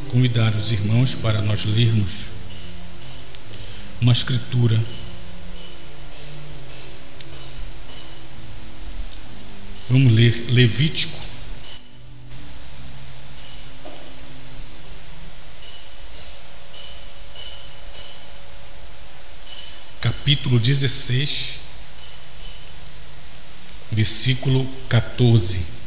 convidar os irmãos para nós lermos uma escritura Vamos ler Levítico, capítulo 16, versículo 14.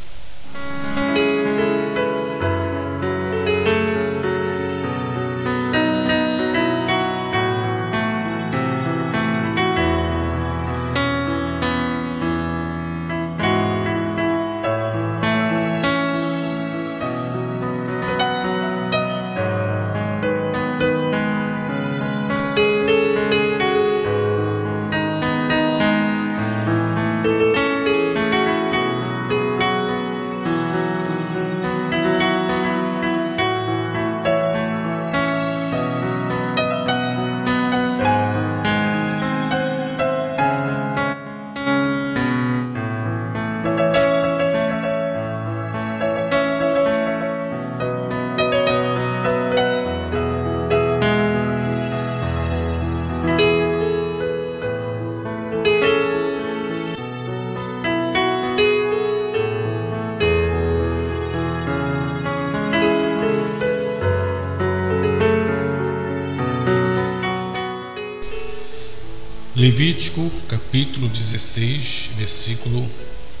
Levítico, capítulo 16, versículo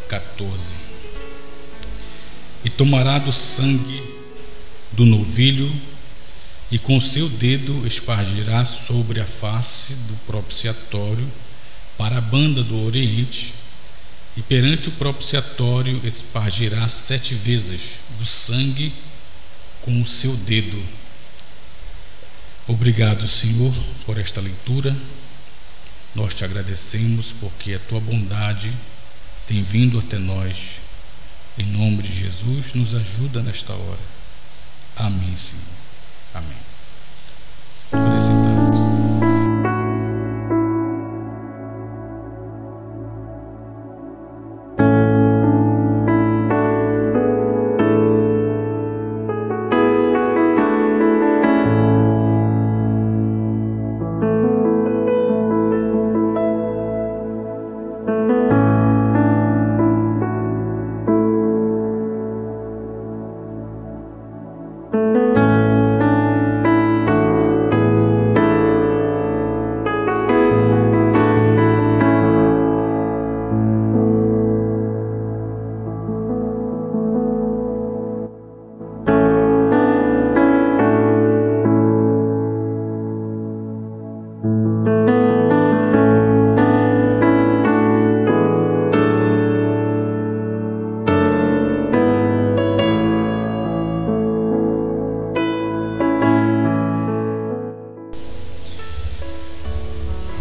14. E tomará do sangue do novilho e com seu dedo espargirá sobre a face do propiciatório para a banda do oriente, e perante o propiciatório espargirá 7 vezes do sangue com o seu dedo. Obrigado, Senhor, por esta leitura. Nós te agradecemos porque a tua bondade tem vindo até nós. Em nome de Jesus, nos ajuda nesta hora. Amém, Senhor. Amém. Pode sentar.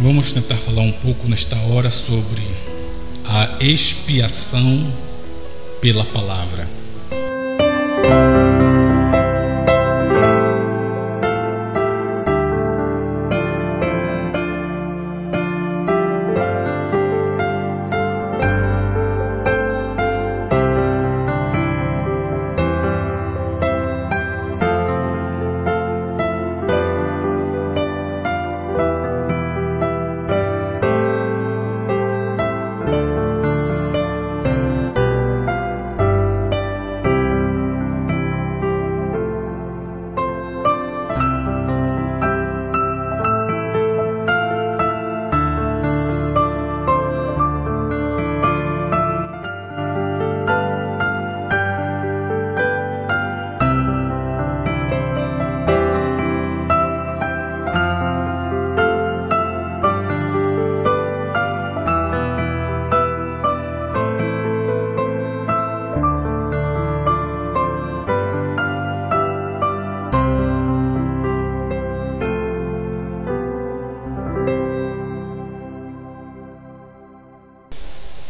Vamos tentar falar um pouco nesta hora sobre a expiação pela palavra.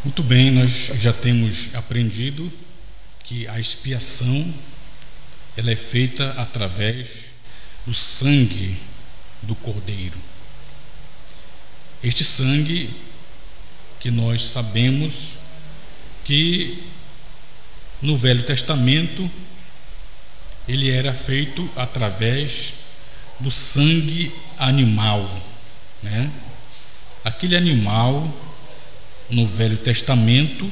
Muito bem, nós já temos aprendido que a expiação ela é feita através do sangue do Cordeiro. Este sangue que nós sabemos que no Velho Testamento ele era feito através do sangue animal, né? Aquele animal, no Velho Testamento,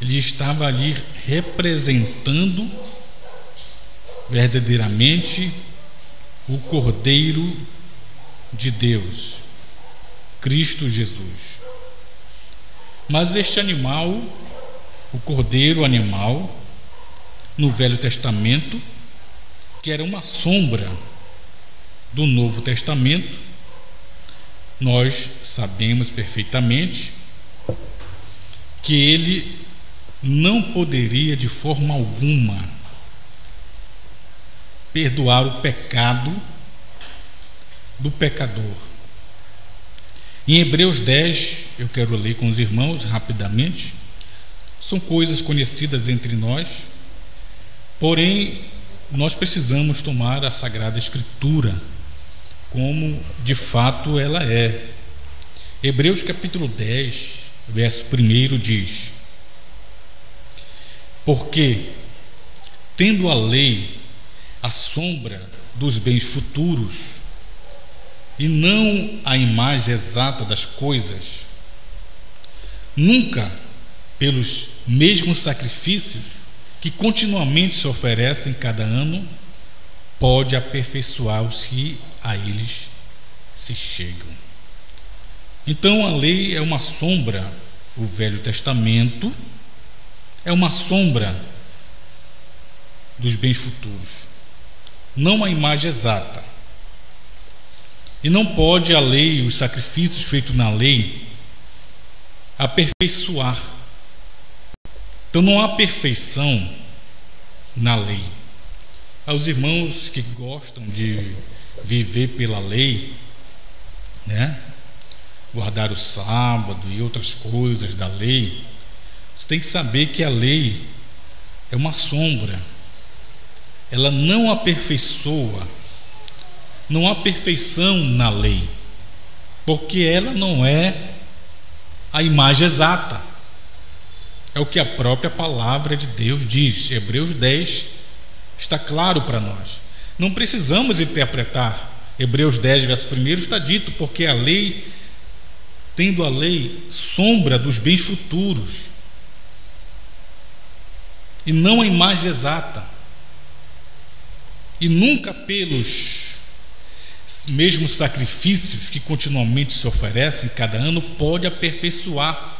ele estava ali representando verdadeiramente o Cordeiro de Deus, Cristo Jesus. Mas este animal, o Cordeiro animal, no Velho Testamento, que era uma sombra do Novo Testamento, nós sabemos perfeitamente que ele não poderia de forma alguma perdoar o pecado do pecador. Em Hebreus 10, eu quero ler com os irmãos rapidamente. São coisas conhecidas entre nós, porém nós precisamos tomar a Sagrada Escritura como de fato ela é. Hebreus capítulo 10, verso 1 diz: porque, tendo a lei a sombra dos bens futuros e não a imagem exata das coisas, nunca, pelos mesmos sacrifícios que continuamente se oferecem cada ano, pode aperfeiçoar os que a eles se chegam. Então a lei é uma sombra, o Velho Testamento é uma sombra dos bens futuros, não a imagem exata. E não pode a lei, os sacrifícios feitos na lei, aperfeiçoar. Então não há perfeição na lei. Aos irmãos que gostam de viver pela lei, né? Guardar o sábado e outras coisas da lei, você tem que saber que a lei é uma sombra. Ela não aperfeiçoa. Não há perfeição na lei, porque ela não é a imagem exata. É o que a própria palavra de Deus diz. Hebreus 10 está claro para nós. Não precisamos interpretar. Hebreus 10, verso 1 está dito, porque a lei, tendo a lei sombra dos bens futuros e não a imagem exata, e nunca pelos mesmos sacrifícios que continuamente se oferecem cada ano, pode aperfeiçoar.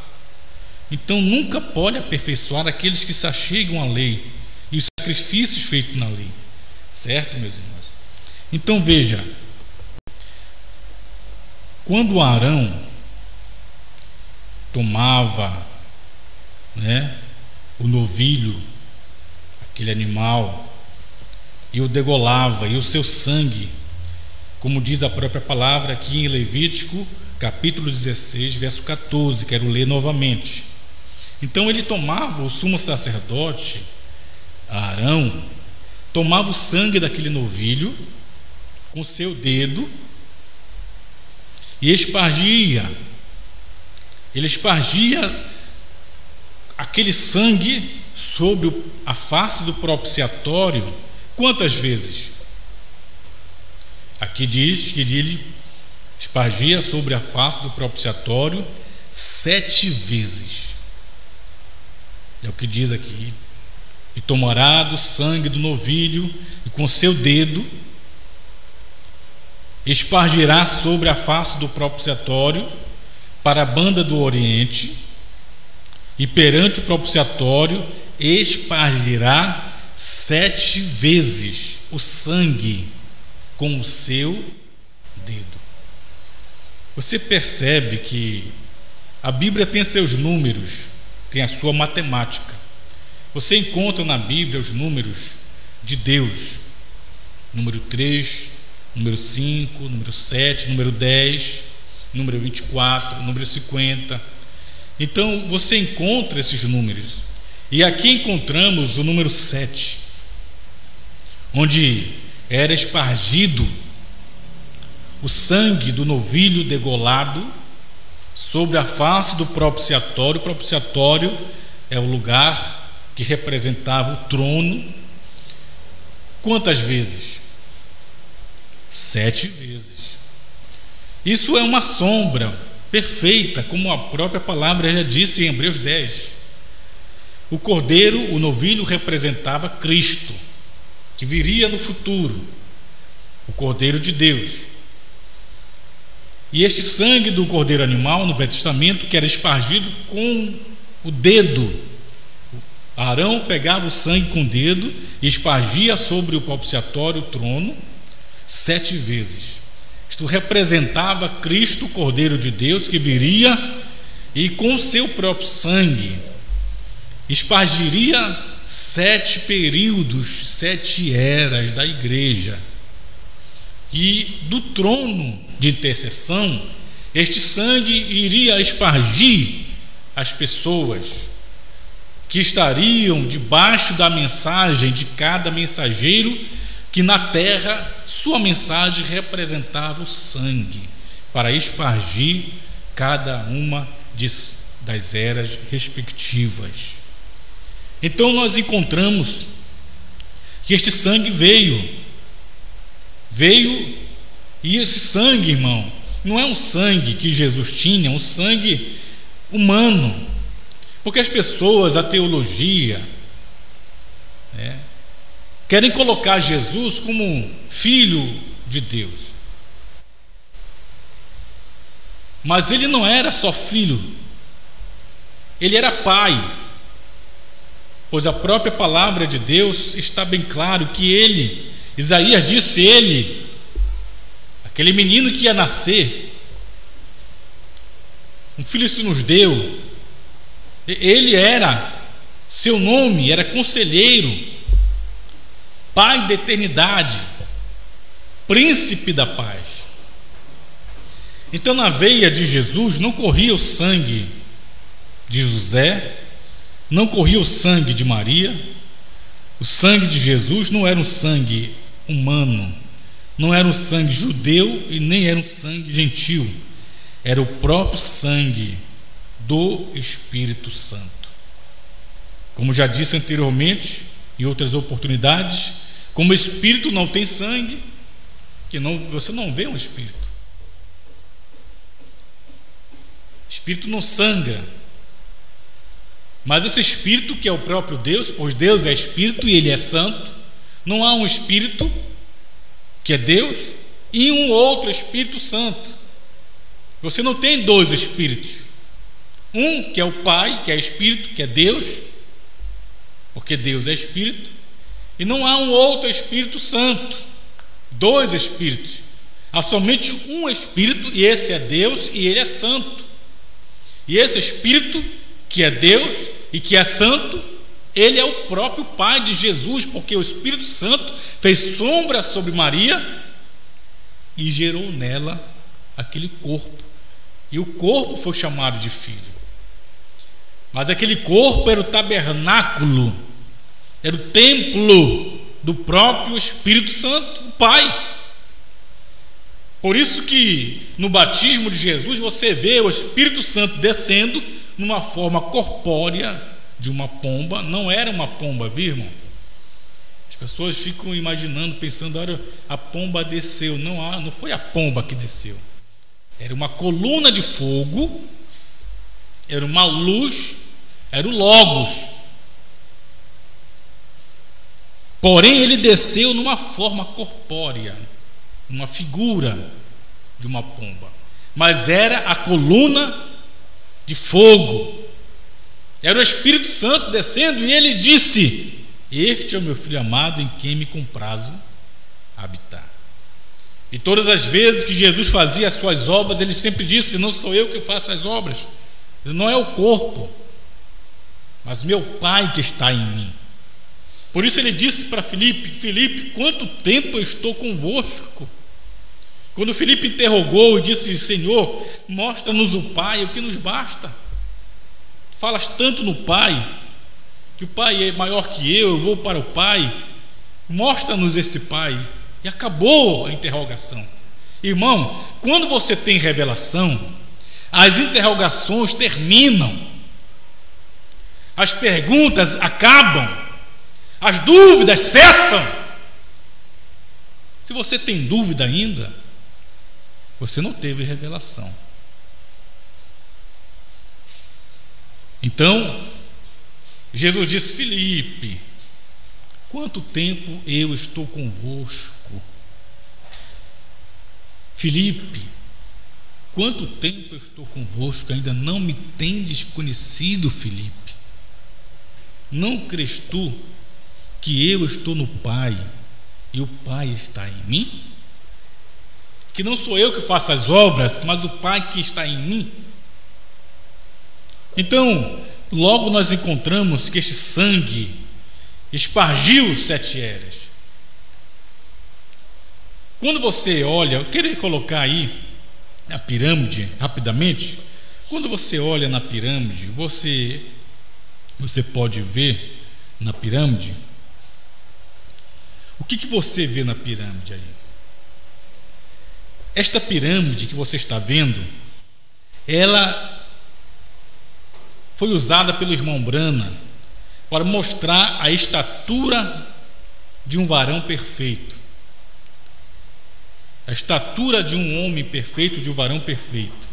Então nunca pode aperfeiçoar aqueles que se achegam à lei e os sacrifícios feitos na lei, certo, meus irmãos? Então veja, quando Arão tomava, né, o novilho, aquele animal, e o degolava, e o seu sangue, como diz a própria palavra aqui em Levítico capítulo 16, verso 14, quero ler novamente. Então ele tomava, o sumo sacerdote Arão tomava o sangue daquele novilho com o seu dedo e espargia. Ele espargia aquele sangue sobre a face do propiciatório. Quantas vezes? Aqui diz que ele espargia sobre a face do propiciatório 7 vezes. É o que diz aqui. E tomará do sangue do novilho e com seu dedo espargirá sobre a face do propiciatório para a banda do oriente, e perante o propiciatório espargirá 7 vezes o sangue com o seu dedo. Você percebe que a Bíblia tem seus números, tem a sua matemática. Você encontra na Bíblia os números de Deus: número 3, número 5, número 7, número 10, número 24, número 50. Então você encontra esses números. E aqui encontramos o número 7, onde era espargido o sangue do novilho degolado sobre a face do propiciatório. O propiciatório é o lugar que representava o trono, Quantas vezes? 7 vezes. Isso é uma sombra perfeita, como a própria palavra já disse em Hebreus 10. O cordeiro, o novilho, representava Cristo, que viria no futuro, o Cordeiro de Deus. E este sangue do cordeiro animal, no Velho Testamento, que era espargido com o dedo. Arão pegava o sangue com o dedo e espargia sobre o propiciatório, o trono, 7 vezes. Isto representava Cristo, o Cordeiro de Deus, que viria e com seu próprio sangue espargiria 7 períodos, 7 eras da igreja. E do trono de intercessão, este sangue iria espargir as pessoas que estariam debaixo da mensagem de cada mensageiro, que na terra sua mensagem representava o sangue, para espargir cada uma das eras respectivas. Então nós encontramos que este sangue veio, e esse sangue, irmão, não é um sangue que Jesus tinha, é um sangue humano, porque as pessoas, a teologia, querem colocar Jesus como filho de Deus, mas ele não era só filho, ele era pai, pois a própria palavra de Deus está bem claro que ele, Isaías disse, aquele menino que ia nascer, um filho se nos deu, ele era, seu nome era Conselheiro, Pai da eternidade, Príncipe da paz. Então na veia de Jesus não corria o sangue de José, não corria o sangue de Maria. O sangue de Jesus não era um sangue humano, não era um sangue judeu e nem era um sangue gentil, era o próprio sangue do Espírito Santo. Como já disse anteriormente, em outras oportunidades, como o Espírito não tem sangue, você não vê um Espírito. Espírito não sangra, mas esse Espírito que é o próprio Deus, pois Deus é Espírito e Ele é Santo, não há um Espírito que é Deus e um outro Espírito Santo. Você não tem 2 Espíritos, um que é o Pai, que é Espírito, que é Deus, porque Deus é Espírito, e não há um outro Espírito Santo, 2 Espíritos. Há somente um Espírito, e esse é Deus e Ele é Santo. E esse Espírito que é Deus e que é Santo, Ele é o próprio Pai de Jesus, porque o Espírito Santo fez sombra sobre Maria e gerou nela aquele corpo, e o corpo foi chamado de filho. Mas aquele corpo era o tabernáculo, era o templo do próprio Espírito Santo, o Pai. Por isso que no batismo de Jesus você vê o Espírito Santo descendo numa forma corpórea de uma pomba. Não era uma pomba, viu, irmão? As pessoas ficam imaginando, pensando, olha, a pomba desceu. Não foi a pomba que desceu. Era uma coluna de fogo, era uma luz, era o Logos. Porém, ele desceu numa forma corpórea, uma figura de uma pomba, mas era a coluna de fogo, era o Espírito Santo descendo, e ele disse: este é o meu filho amado, em quem me comprazo habitar. E todas as vezes que Jesus fazia as suas obras, ele sempre disse: não sou eu que faço as obras, não é o corpo, mas meu Pai que está em mim. Por isso ele disse para Filipe: Filipe, quanto tempo eu estou convosco? Quando Filipe interrogou e disse: Senhor, mostra-nos o Pai, o que nos basta. Falas tanto no Pai, que o Pai é maior que eu vou para o Pai, mostra-nos esse Pai. E acabou a interrogação. Irmão, quando você tem revelação, as interrogações terminam, as perguntas acabam, as dúvidas cessam. Se você tem dúvida ainda, você não teve revelação. Então, Jesus disse: Filipe, quanto tempo eu estou convosco? Filipe, quanto tempo eu estou convosco? Ainda não me tendes conhecido, Filipe? Não crês tu que eu estou no Pai e o Pai está em mim? Que não sou eu que faço as obras, mas o Pai que está em mim? Então, logo nós encontramos que este sangue espargiu 7 eras. Quando você olha, eu queria colocar aí a pirâmide rapidamente. Quando você olha na pirâmide, você pode ver na pirâmide. O que você vê na pirâmide aí? Esta pirâmide que você está vendo, ela foi usada pelo irmão Branham para mostrar a estatura de um varão perfeito, a estatura de um homem perfeito, de um varão perfeito.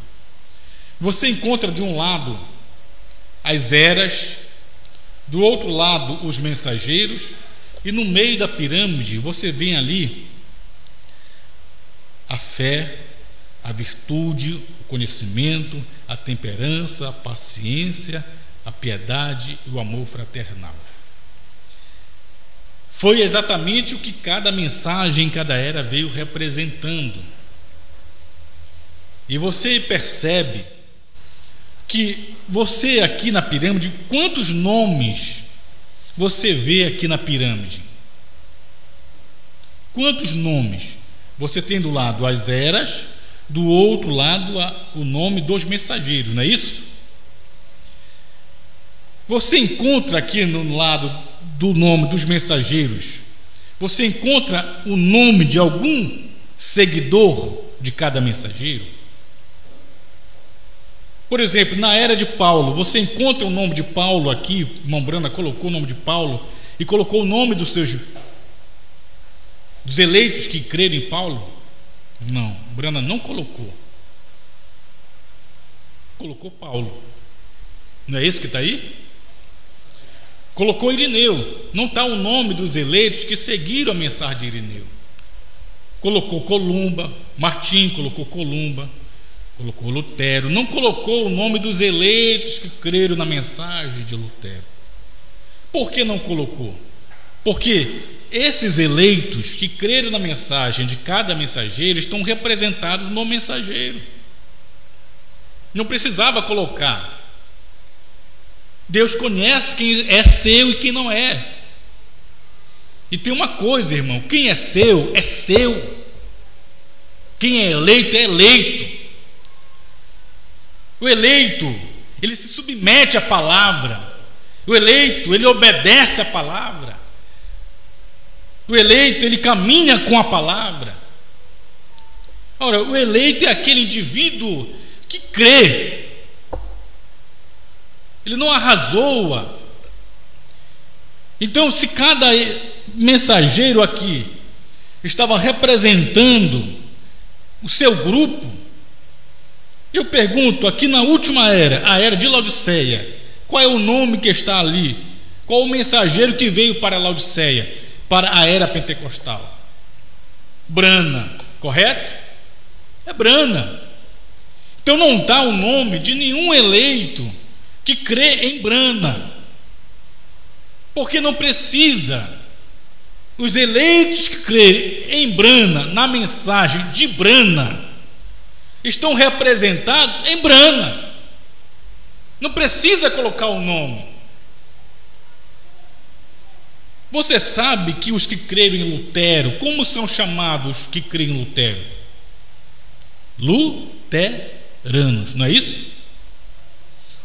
Você encontra de um lado as eras, do outro lado os mensageiros, e no meio da pirâmide você vê ali a fé, a virtude, o conhecimento, a temperança, a paciência, a piedade e o amor fraternal. Foi exatamente o que cada mensagem em cada era veio representando. E você percebe que você aqui na pirâmide, quantos nomes você vê aqui na pirâmide? Quantos nomes? Você tem do lado as eras, do outro lado o nome dos mensageiros, não é isso? Você encontra aqui no lado do nome dos mensageiros, você encontra o nome de algum seguidor de cada mensageiro? Por exemplo, na era de Paulo, você encontra o nome de Paulo aqui. O irmão Branham colocou o nome de Paulo e colocou o nome dos eleitos que creram em Paulo? Não, Branham não colocou. Colocou Paulo. Não é isso que está aí? Colocou Irineu. Não está o nome dos eleitos que seguiram a mensagem de Irineu. Colocou Columba. Martim colocou Columba. Colocou Lutero. Não colocou o nome dos eleitos que creram na mensagem de Lutero. Por que não colocou? Porque esses eleitos que creram na mensagem de cada mensageiro estão representados no mensageiro. Não precisava colocar. Deus conhece quem é seu e quem não é. E tem uma coisa, irmão: quem é seu, é seu. Quem é eleito, é eleito. O eleito, ele se submete à palavra. O eleito, ele obedece à palavra. O eleito, ele caminha com a palavra. Ora, o eleito é aquele indivíduo que crê. Ele não arrazoa. Então, se cada mensageiro aqui estava representando o seu grupo, eu pergunto, aqui na última era, a era de Laodiceia, qual é o nome que está ali? Qual o mensageiro que veio para Laodiceia, para a era pentecostal? Branham, correto? É Branham. Então não está o nome de nenhum eleito que crê em Branham, porque não precisa. Os eleitos que crerem em Branham, na mensagem de Branham, estão representados em Branham. Não precisa colocar o nome. Você sabe que os que creram em Lutero, como são chamados que creem em Lutero? Luteranos, não é isso?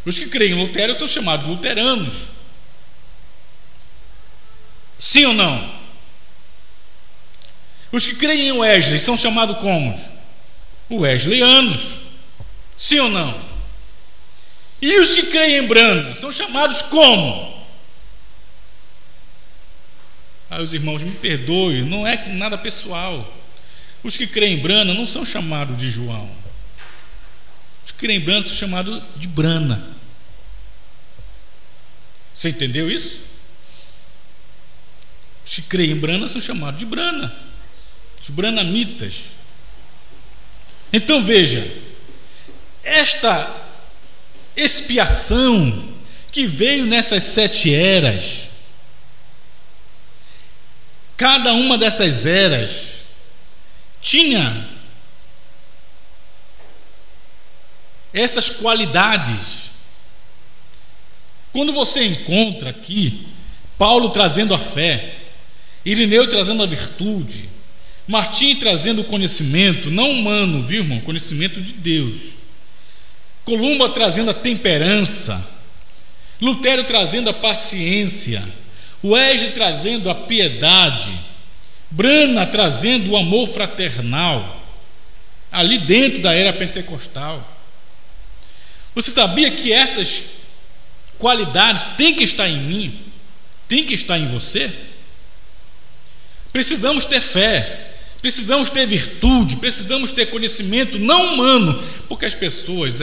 Os que creem em Lutero são chamados luteranos. Sim ou não? Os que creem em Wesley são chamados como? Wesleyanos. Sim ou não? E os que creem em Branham são chamados como? Os irmãos me perdoem, não é nada pessoal. Os que creem em Brana não são chamados de João. Os que creem em Brana são chamados de Brana. Você entendeu isso? Os que creem em Brana são chamados de Brana, os branamitas. Então veja, esta expiação que veio nessas 7 eras, cada uma dessas eras tinha essas qualidades. Quando você encontra aqui Paulo trazendo a fé, Irineu trazendo a virtude, Martim trazendo o conhecimento, não humano, viu, irmão? Conhecimento de Deus. Columba trazendo a temperança, Lutero trazendo a paciência, Wesley trazendo a piedade, Brana trazendo o amor fraternal, ali dentro da era pentecostal. Você sabia que essas qualidades têm que estar em mim, têm que estar em você? Precisamos ter fé, precisamos ter virtude, precisamos ter conhecimento não humano, porque as pessoas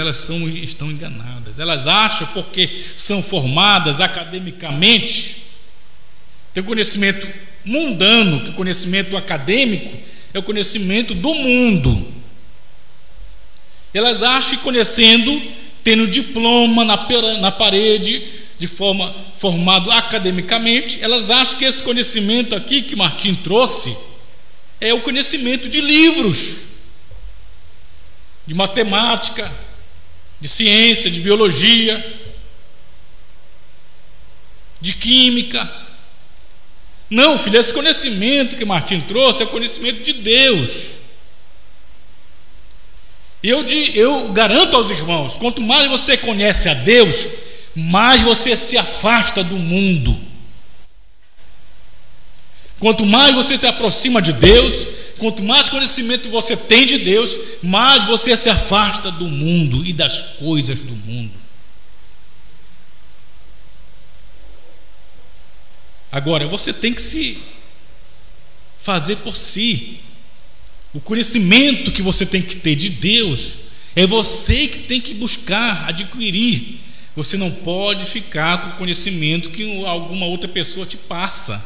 estão enganadas. Elas acham, porque são formadas academicamente, tem conhecimento mundano, que o conhecimento acadêmico é o conhecimento do mundo. Elas acham que conhecendo, tendo diploma na parede, de forma formado academicamente, elas acham que esse conhecimento aqui que Martim trouxe é o conhecimento de livros, de matemática, de ciência, de biologia, de química. Não, filho, esse conhecimento que Martim trouxe é o conhecimento de Deus. Eu garanto aos irmãos, quanto mais você conhece a Deus, mais você se afasta do mundo. Quanto mais você se aproxima de Deus, quanto mais conhecimento você tem de Deus, mais você se afasta do mundo e das coisas do mundo. Agora, você tem que se fazer por si. O conhecimento que você tem que ter de Deus é você que tem que buscar, adquirir. Você não pode ficar com o conhecimento que alguma outra pessoa te passa,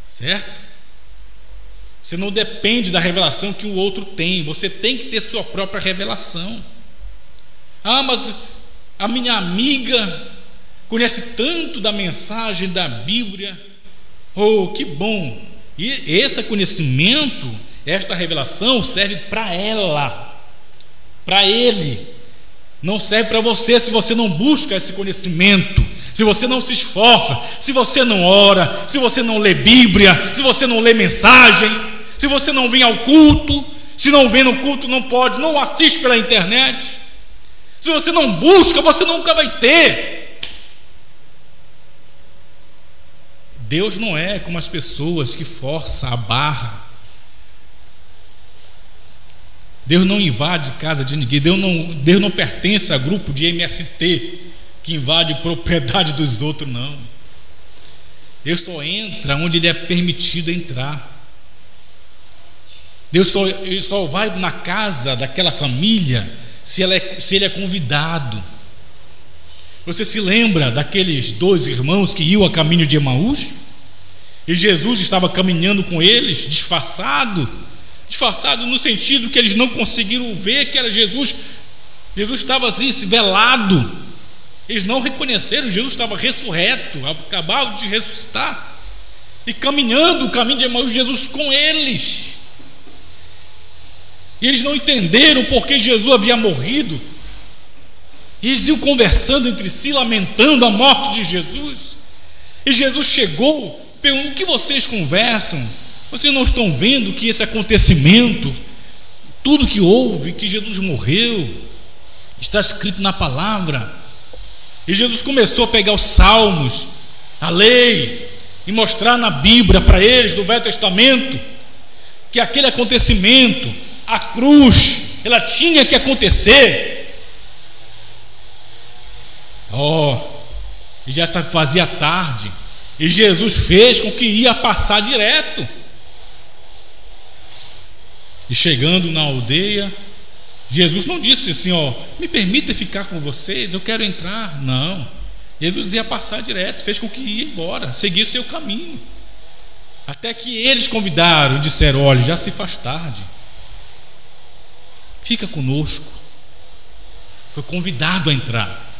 certo? Você não depende da revelação que o outro tem. Você tem que ter sua própria revelação. Ah, mas a minha amiga conhece tanto da mensagem da Bíblia. Oh, que bom! E esse conhecimento, esta revelação serve para ela, para ele. Não serve para você se você não busca esse conhecimento, se você não se esforça, se você não ora, se você não lê Bíblia, se você não lê mensagem, se você não vem ao culto. Se não vem no culto, não pode, não assiste pela internet. Se você não busca, você nunca vai ter. Deus não é como as pessoas que forçam a barra. Deus não invade casa de ninguém. Deus não pertence a grupo de MST que invade propriedade dos outros, não. Deus só entra onde Ele é permitido entrar. Deus só vai na casa daquela família se ele é convidado. Você se lembra daqueles 2 irmãos que iam a caminho de Emaús? E Jesus estava caminhando com eles, disfarçado no sentido que eles não conseguiram ver que era Jesus. Jesus estava assim, velado. Eles não reconheceram. Jesus estava ressurreto, acabava de ressuscitar, e caminhando o caminho de Emaús, Jesus com eles. E eles não entenderam porque Jesus havia morrido. Eles iam conversando entre si, lamentando a morte de Jesus. E Jesus chegou, perguntou: o que vocês conversam? Vocês não estão vendo que esse acontecimento, tudo que houve, que Jesus morreu, está escrito na palavra? E Jesus começou a pegar os salmos, a lei, e mostrar na Bíblia para eles, do Velho Testamento, que aquele acontecimento, a cruz, ela tinha que acontecer. E já se fazia tarde, e Jesus fez com que ia passar direto. E chegando na aldeia, Jesus não disse assim, me permita ficar com vocês, eu quero entrar. Não, Jesus ia passar direto, fez com que ia embora, seguir o seu caminho. Até que eles convidaram e disseram: olha, já se faz tarde, fica conosco. Foi convidado a entrar.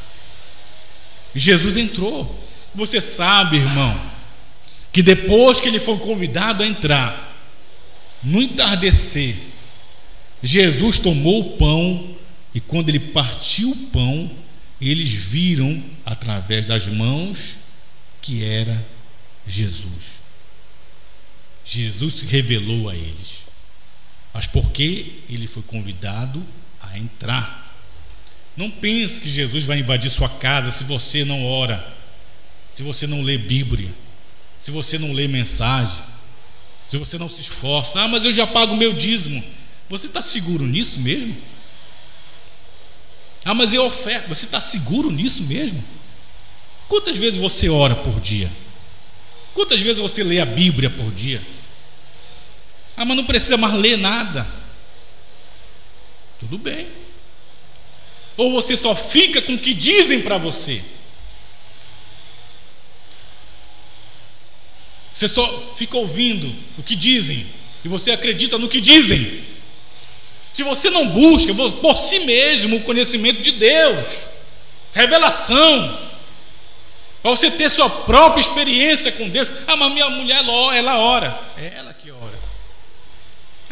E Jesus entrou. Você sabe, irmão, que depois que ele foi convidado a entrar, no entardecer, Jesus tomou o pão, e quando ele partiu o pão, eles viram através das mãos que era Jesus. Jesus se revelou a eles, mas porque ele foi convidado a entrar. Não pense que Jesus vai invadir sua casa se você não ora, se você não lê Bíblia, se você não lê mensagem, se você não se esforça. Mas eu já pago o meu dízimo. Você está seguro nisso mesmo? Mas eu oferto. Você está seguro nisso mesmo? Quantas vezes você ora por dia? Quantas vezes você lê a Bíblia por dia? Mas não precisa mais ler nada. Tudo bem. Ou você só fica com o que dizem para você? Você só fica ouvindo o que dizem e você acredita no que dizem. Se você não busca por si mesmo o conhecimento de Deus, revelação, para você ter sua própria experiência com Deus. Mas minha mulher, ela ora, é ela que ora.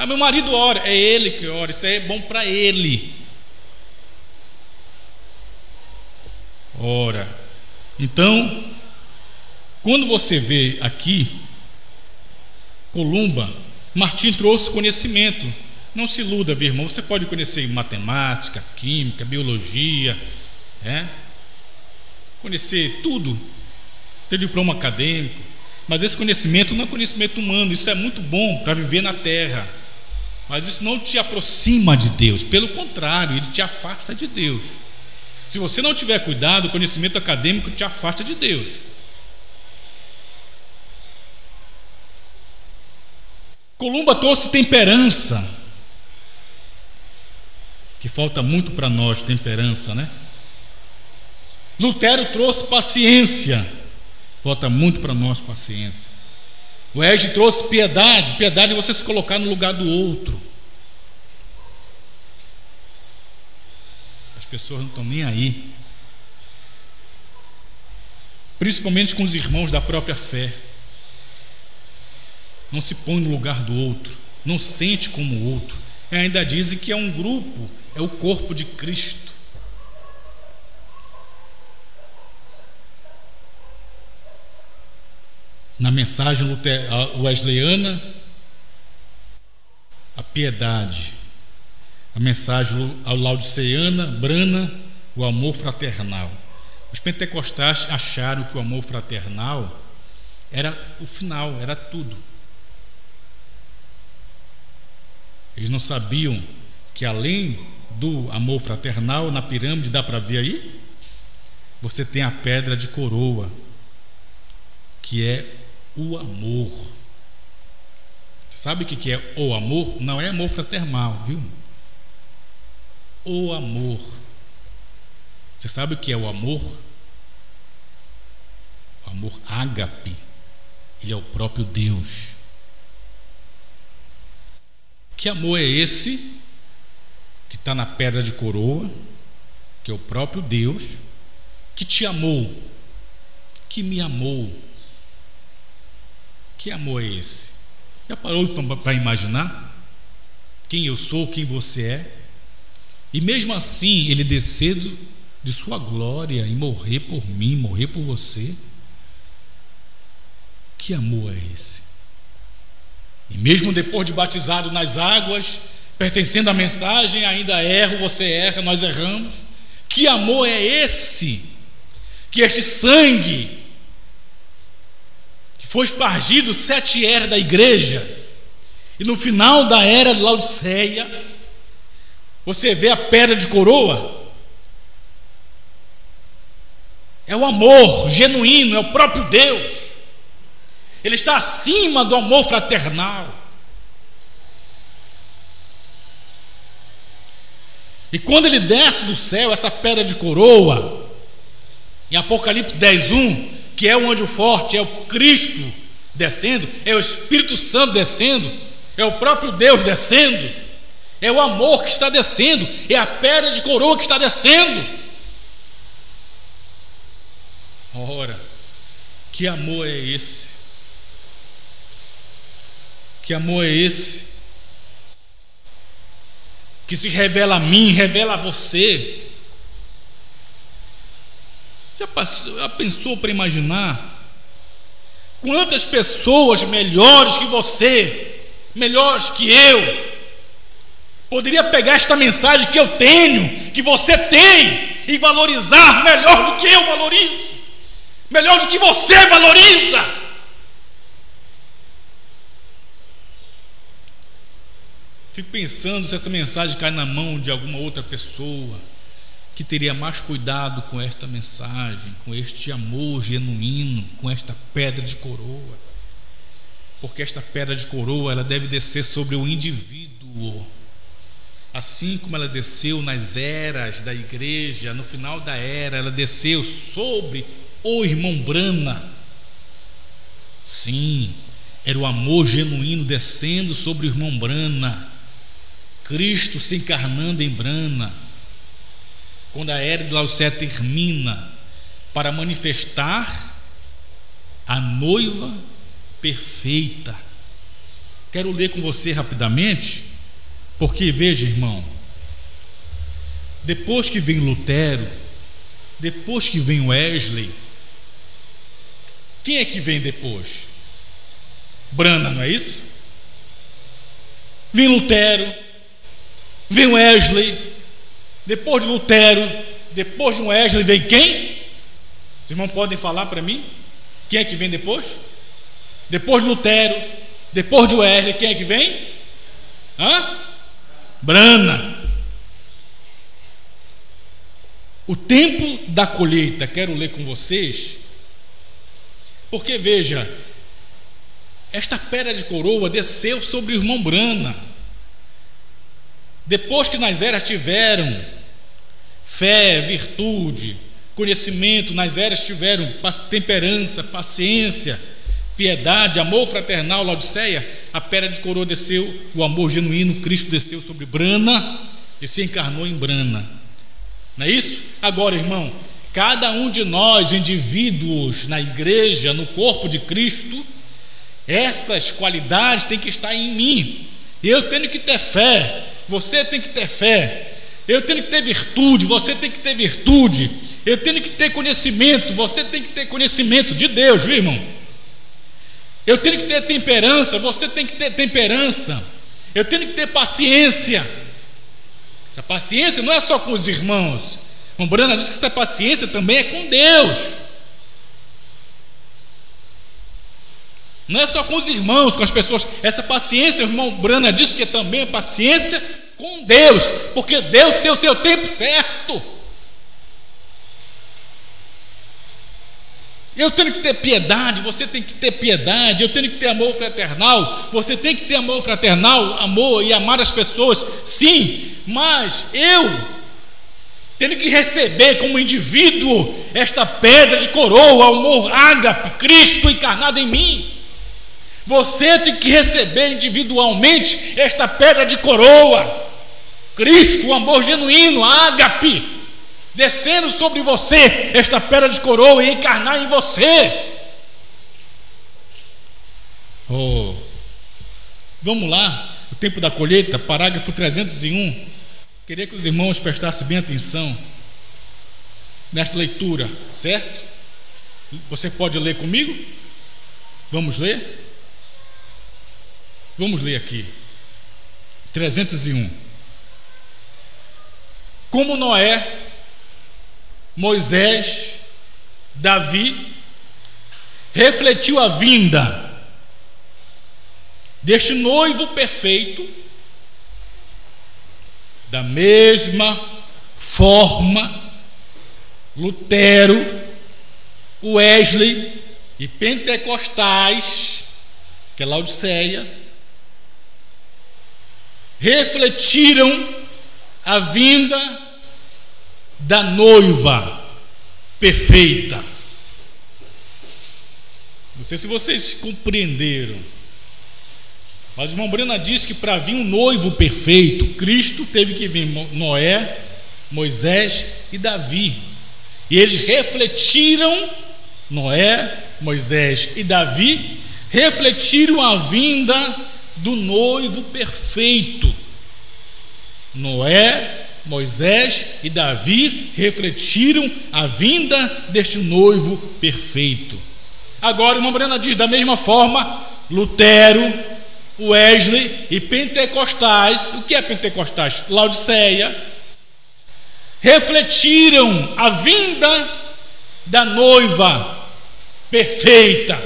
Meu marido ora, é ele que ora. Isso aí é bom para ele. Ora, então, quando você vê aqui Columba, Martim trouxe conhecimento. Não se iluda, meu irmão. Você pode conhecer matemática, química, biologia, conhecer tudo, ter diploma acadêmico, mas esse conhecimento não é conhecimento humano. Isso é muito bom para viver na terra, mas isso não te aproxima de Deus. Pelo contrário, ele te afasta de Deus. Se você não tiver cuidado, o conhecimento acadêmico te afasta de Deus. Columba trouxe temperança, que falta muito para nós, temperança, né? Lutero trouxe paciência, falta muito para nós paciência. O Ege trouxe piedade. Piedade é você se colocar no lugar do outro. As pessoas não estão nem aí, principalmente com os irmãos da própria fé. Não se põe no lugar do outro, não sente como o outro. E ainda dizem que é um grupo, é o corpo de Cristo. Na mensagem wesleyana, a piedade. A mensagem laodiceana, brana, o amor fraternal. Os pentecostais acharam que o amor fraternal era o final, era tudo. Eles não sabiam que além do amor fraternal, na pirâmide, dá para ver aí, você tem a pedra de coroa, que é o amor. Você sabe o que é o amor? Não é amor fraternal, viu? O amor. Você sabe o que é o amor? O amor ágape. Ele é o próprio Deus. Que amor é esse que está na pedra de coroa, que é o próprio Deus, que te amou, que me amou? Que amor é esse? Já parou para imaginar quem eu sou, quem você é? E mesmo assim ele descer de sua glória e morrer por mim, morrer por você. Que amor é esse? E mesmo depois de batizado nas águas, pertencendo à mensagem, ainda erro, você erra, nós erramos. Que amor é esse? Que este sangue que foi espargido 7 eras da igreja, e no final da era de Laodiceia, você vê a pedra de coroa. É o amor genuíno, é o próprio Deus. Ele está acima do amor fraternal. E quando ele desce do céu, essa pedra de coroa, em Apocalipse 10:1, que é o anjo forte, é o Cristo descendo, é o Espírito Santo descendo, é o próprio Deus descendo, é o amor que está descendo, é a pedra de coroa que está descendo. Ora, que amor é esse? Que amor é esse? Que se revela a mim, revela a você. Já pensou para imaginar quantas pessoas melhores que você, melhores que eu, poderia pegar esta mensagem que eu tenho, que você tem, e valorizar melhor do que eu valorizo, melhor do que você valoriza? Fico pensando se essa mensagem cai na mão de alguma outra pessoa que teria mais cuidado com esta mensagem, com este amor genuíno, com esta pedra de coroa. Porque esta pedra de coroa, ela deve descer sobre o indivíduo, assim como ela desceu nas eras da igreja. No final da era, ela desceu sobre o irmão Brana. Sim, era o amor genuíno descendo sobre o irmão Brana, Cristo se encarnando em Brana, quando a era de Laodiceia termina, para manifestar a noiva perfeita. Quero ler com você rapidamente, porque veja, irmão, depois que vem Lutero, depois que vem Wesley, quem é que vem depois? Brana, não é isso? Vem Lutero, vem Wesley. Depois de Lutero, depois de Wesley, vem quem? Os irmãos podem falar para mim? Quem é que vem depois? Depois de Lutero, depois de Wesley, quem é que vem? Brana. O tempo da colheita, quero ler com vocês, porque veja, esta pedra de coroa desceu sobre o irmão Brana. Depois que nas eras tiveram fé, virtude, conhecimento, nas eras tiveram temperança, paciência, piedade, amor fraternal, Laodiceia, a pedra de coroa desceu, o amor genuíno, Cristo desceu sobre Brana e se encarnou em Brana. Não é isso? Agora, irmão, cada um de nós, indivíduos na igreja, no corpo de Cristo, essas qualidades têm que estar em mim. Eu tenho que ter fé, você tem que ter fé. Eu tenho que ter virtude, você tem que ter virtude. Eu tenho que ter conhecimento, você tem que ter conhecimento de Deus, viu, irmão? Eu tenho que ter temperança, você tem que ter temperança. Eu tenho que ter paciência. Essa paciência não é só com os irmãos. O Brana diz que essa paciência também é com Deus. Não é só com os irmãos, com as pessoas. Essa paciência, o irmão Brana diz que também é paciência com Deus, porque Deus tem o seu tempo certo. Eu tenho que ter piedade, você tem que ter piedade. Eu tenho que ter amor fraternal, você tem que ter amor fraternal, amor e amar as pessoas, sim, mas eu tenho que receber como indivíduo esta pedra de coroa, o amor ágape, Cristo encarnado em mim. Você tem que receber individualmente esta pedra de coroa, Cristo, o amor genuíno, ágape, descendo sobre você, esta pedra de coroa, e encarnar em você. Vamos lá, o tempo da colheita, parágrafo 301. Queria que os irmãos prestassem bem atenção nesta leitura, certo? Você pode ler comigo? Vamos ler? Vamos ler aqui 301. Como Noé, Moisés, Davi refletiu a vinda deste noivo perfeito, da mesma forma Lutero, Wesley e pentecostais, que é Laodiceia, refletiram a vinda da noiva perfeita. Não sei se vocês compreenderam, mas o irmão Brena diz que para vir um noivo perfeito, Cristo teve que vir Noé, Moisés e Davi. E eles refletiram, Noé, Moisés e Davi refletiram a vinda do noivo perfeito. Noé, Moisés e Davi refletiram a vinda deste noivo perfeito. Agora o irmão Brena diz, da mesma forma, Lutero, Wesley e pentecostais, o que é pentecostais? Laodiceia, refletiram a vinda da noiva perfeita.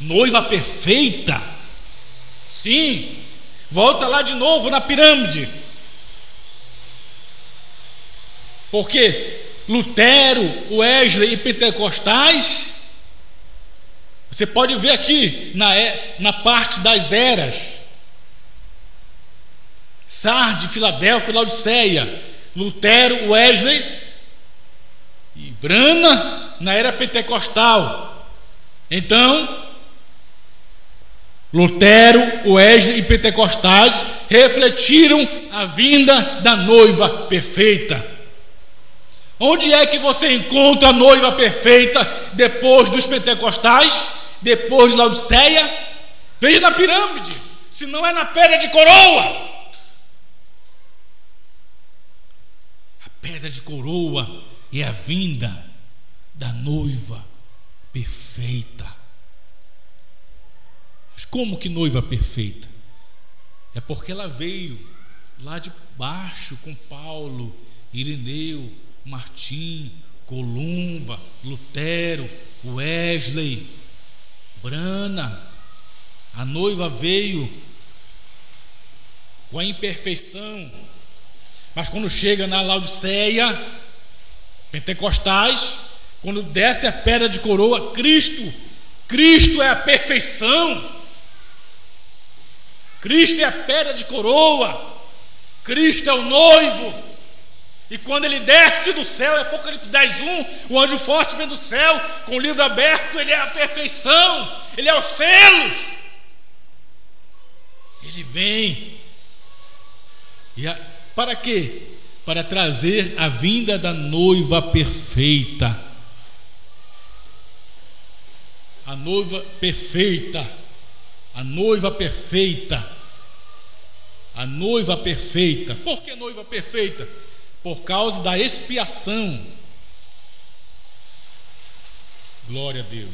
Noiva perfeita? Sim. Volta lá de novo na pirâmide. Porque Lutero, Wesley e pentecostais, você pode ver aqui na parte das eras, Sardes, Filadélfia, Laodiceia, Lutero, Wesley e Brana na era pentecostal. Então, Lutero, Wesley e pentecostais refletiram a vinda da noiva perfeita. Onde é que você encontra a noiva perfeita depois dos pentecostais, depois de Laodiceia? Veja na pirâmide, se não é na pedra de coroa. A pedra de coroa é a vinda da noiva perfeita. Mas como que noiva perfeita? É porque ela veio lá de baixo com Paulo, Ireneu, Martim, Columba, Lutero, Wesley, Brana. A noiva veio com a imperfeição, mas quando chega na Laodiceia, pentecostais, quando desce a pedra de coroa, Cristo é a perfeição. Cristo é a pedra de coroa. Cristo é o noivo. E quando ele desce do céu, é Apocalipse 10:1, o anjo forte vem do céu, com o livro aberto, ele é a perfeição, ele é os selos. Ele vem. Para quê? Para trazer a vinda da noiva perfeita. A noiva perfeita. A noiva perfeita. A noiva perfeita. Por que noiva perfeita? Por causa da expiação. Glória a Deus.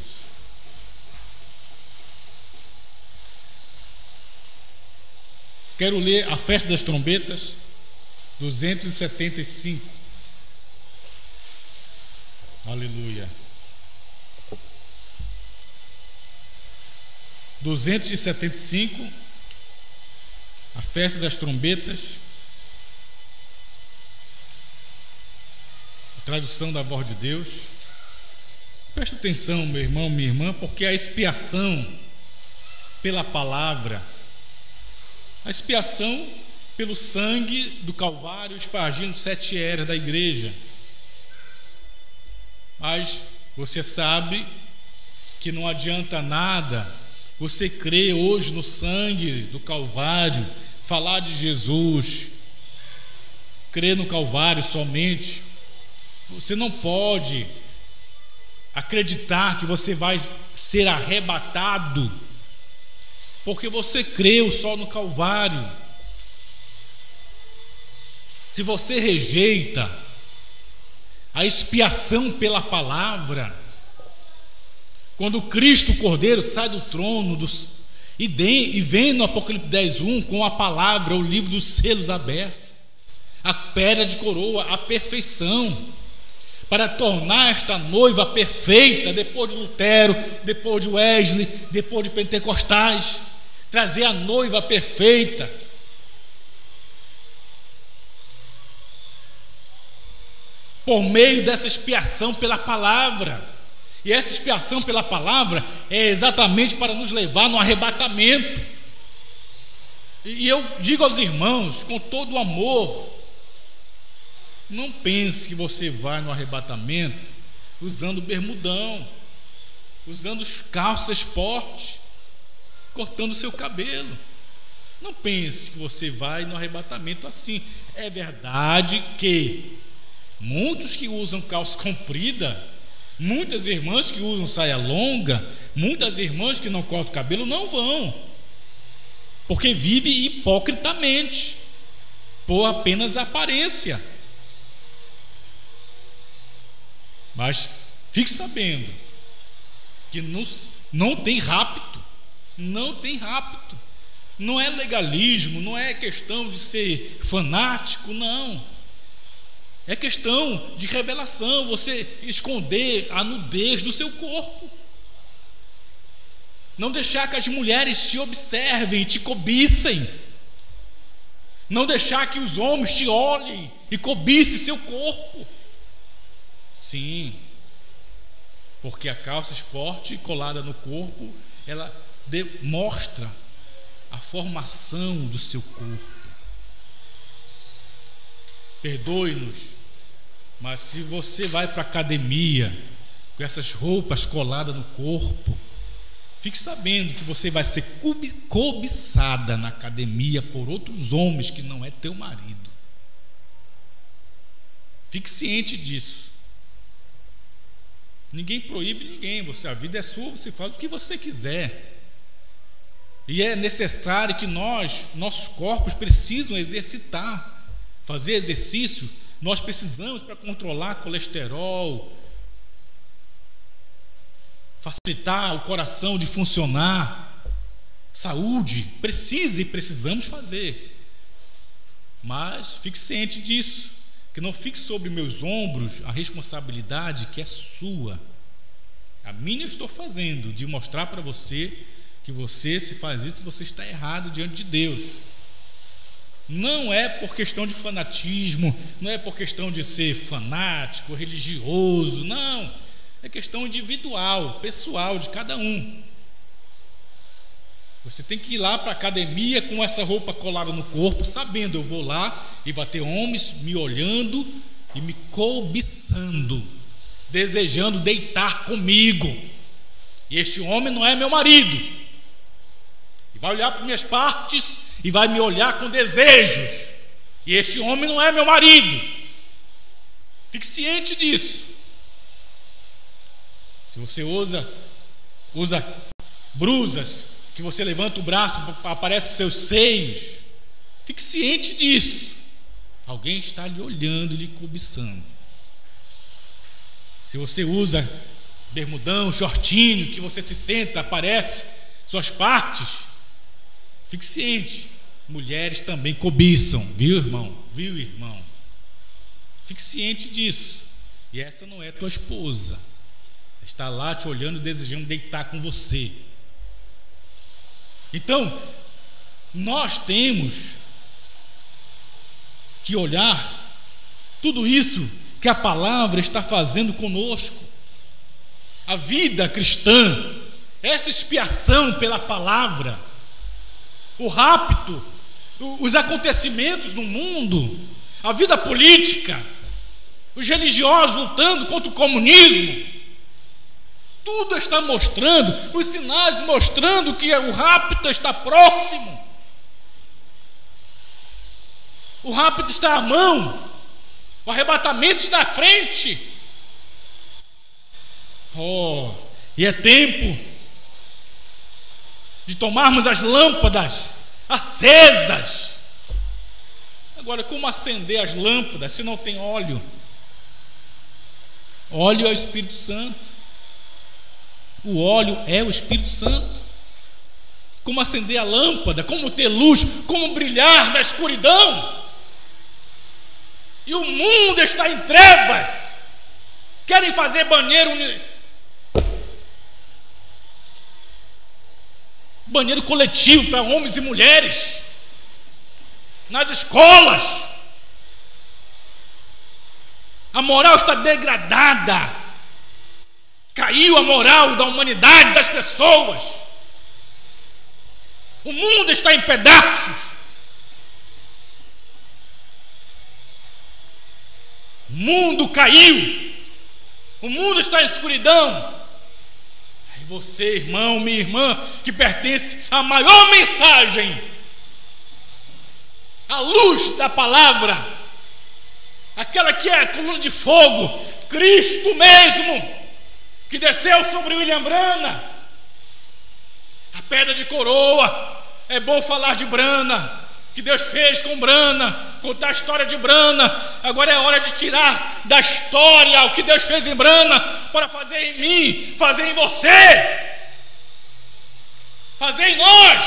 Quero ler a festa das trombetas, 275. Aleluia. 275, a festa das trombetas. Tradução da voz de Deus. Presta atenção, meu irmão, minha irmã, porque a expiação pela palavra, a expiação pelo sangue do Calvário espargindo 7 eras da igreja. Mas você sabe que não adianta nada você crer hoje no sangue do Calvário, falar de Jesus, crer no Calvário somente. Você não pode acreditar que você vai ser arrebatado porque você creu só no Calvário. Se você rejeita a expiação pela palavra, quando Cristo o Cordeiro sai do trono e vem no Apocalipse 10:1 com a palavra, o livro dos selos aberto, a pedra de coroa, a perfeição, para tornar esta noiva perfeita, depois de Lutero, depois de Wesley, depois de pentecostais, trazer a noiva perfeita. Por meio dessa expiação pela palavra. E essa expiação pela palavra é exatamente para nos levar no arrebatamento. E eu digo aos irmãos, com todo o amor, não pense que você vai no arrebatamento usando bermudão, usando calças esporte, cortando seu cabelo. Não pense que você vai no arrebatamento assim. É verdade que muitos que usam calça comprida, muitas irmãs que usam saia longa, muitas irmãs que não cortam o cabelo não vão, porque vive hipocritamente, por apenas aparência. Mas fique sabendo que não tem rapto, não tem rapto. Não é legalismo, não é questão de ser fanático, não. É questão de revelação, você esconder a nudez do seu corpo. Não deixar que as mulheres te observem, te cobicem. Não deixar que os homens te olhem e cobicem seu corpo. Sim, porque a calça esporte colada no corpo, ela demonstra a formação do seu corpo. Perdoe-nos, mas se você vai para a academia com essas roupas coladas no corpo, fique sabendo que você vai ser cobiçada na academia por outros homens que não é teu marido. Fique ciente disso. Ninguém proíbe ninguém, a vida é sua, você faz o que você quiser. E é necessário que nossos corpos precisam exercitar, fazer exercício. Nós precisamos para controlar colesterol, facilitar o coração de funcionar, saúde, precisamos fazer. Mas fique ciente disso, que não fique sobre meus ombros a responsabilidade que é sua. A minha eu estou fazendo, de mostrar para você que você, se faz isso, você está errado diante de Deus. Não é por questão de fanatismo, não é por questão de ser fanático, religioso, não. É questão individual, pessoal de cada um. Você tem que ir lá para a academia com essa roupa colada no corpo, sabendo, eu vou lá e vai ter homens me olhando e me cobiçando, desejando deitar comigo. E este homem não é meu marido. E vai olhar para minhas partes e vai me olhar com desejos. E este homem não é meu marido. Fique ciente disso. Se você usa brusas, que você levanta o braço, aparecem seus seios, fique ciente disso. Alguém está lhe olhando e lhe cobiçando. Se você usa bermudão, shortinho, que você se senta, aparece suas partes, fique ciente, mulheres também cobiçam, viu, irmão? Viu, irmão? Fique ciente disso. E essa não é tua esposa. Está lá te olhando, desejando deitar com você. Então, nós temos que olhar tudo isso que a palavra está fazendo conosco. A vida cristã, essa expiação pela palavra, o rapto, os acontecimentos no mundo, a vida política, os religiosos lutando contra o comunismo, tudo está mostrando, os sinais mostrando que o rapto está próximo. O rapto está à mão, o arrebatamento está à frente. E é tempo de tomarmos as lâmpadas acesas. Agora, como acender as lâmpadas se não tem óleo? Óleo é o Espírito Santo. O óleo é o Espírito Santo. Como acender a lâmpada, como ter luz, como brilhar na escuridão. E o mundo está em trevas. Querem fazer banheiro coletivo para homens e mulheres nas escolas. A moral está degradada. Caiu a moral da humanidade, das pessoas. O mundo está em pedaços. mundo caiu, o mundo está em escuridão. Aí você, irmão, minha irmã, que pertence à maior mensagem, a luz da palavra, aquela que é a coluna de fogo, Cristo mesmo, que desceu sobre William Branham, a pedra de coroa. É bom falar de Branham, que Deus fez com Branham, contar a história de Branham. Agora é hora de tirar da história o que Deus fez em Branham, para fazer em mim, fazer em você, fazer em nós.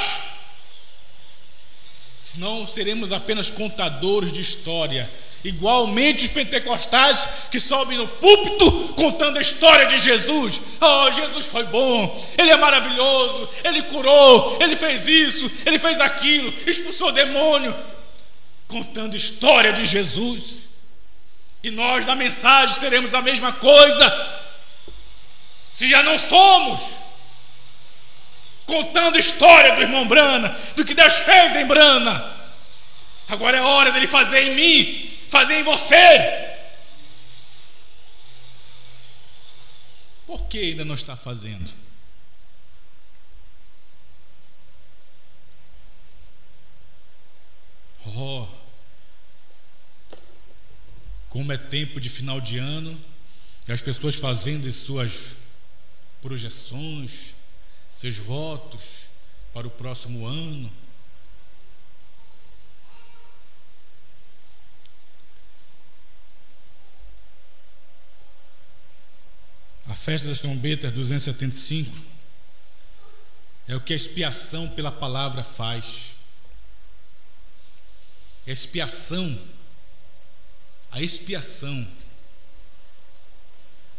Senão seremos apenas contadores de história, igualmente os pentecostais que sobem no púlpito contando a história de Jesus. Oh, Jesus foi bom, Ele é maravilhoso, Ele curou, Ele fez isso, Ele fez aquilo, expulsou demônio, contando a história de Jesus. E nós na mensagem seremos a mesma coisa, se já não somos, contando a história do irmão Branham, do que Deus fez em Branham. Agora é hora dele fazer em mim, fazer em você. Por que ainda não está fazendo? Oh, como é tempo de final de ano, e as pessoas fazendo as suas projeções, seus votos para o próximo ano. A festa das trombetas 275 é o que a expiação pela palavra faz. A expiação,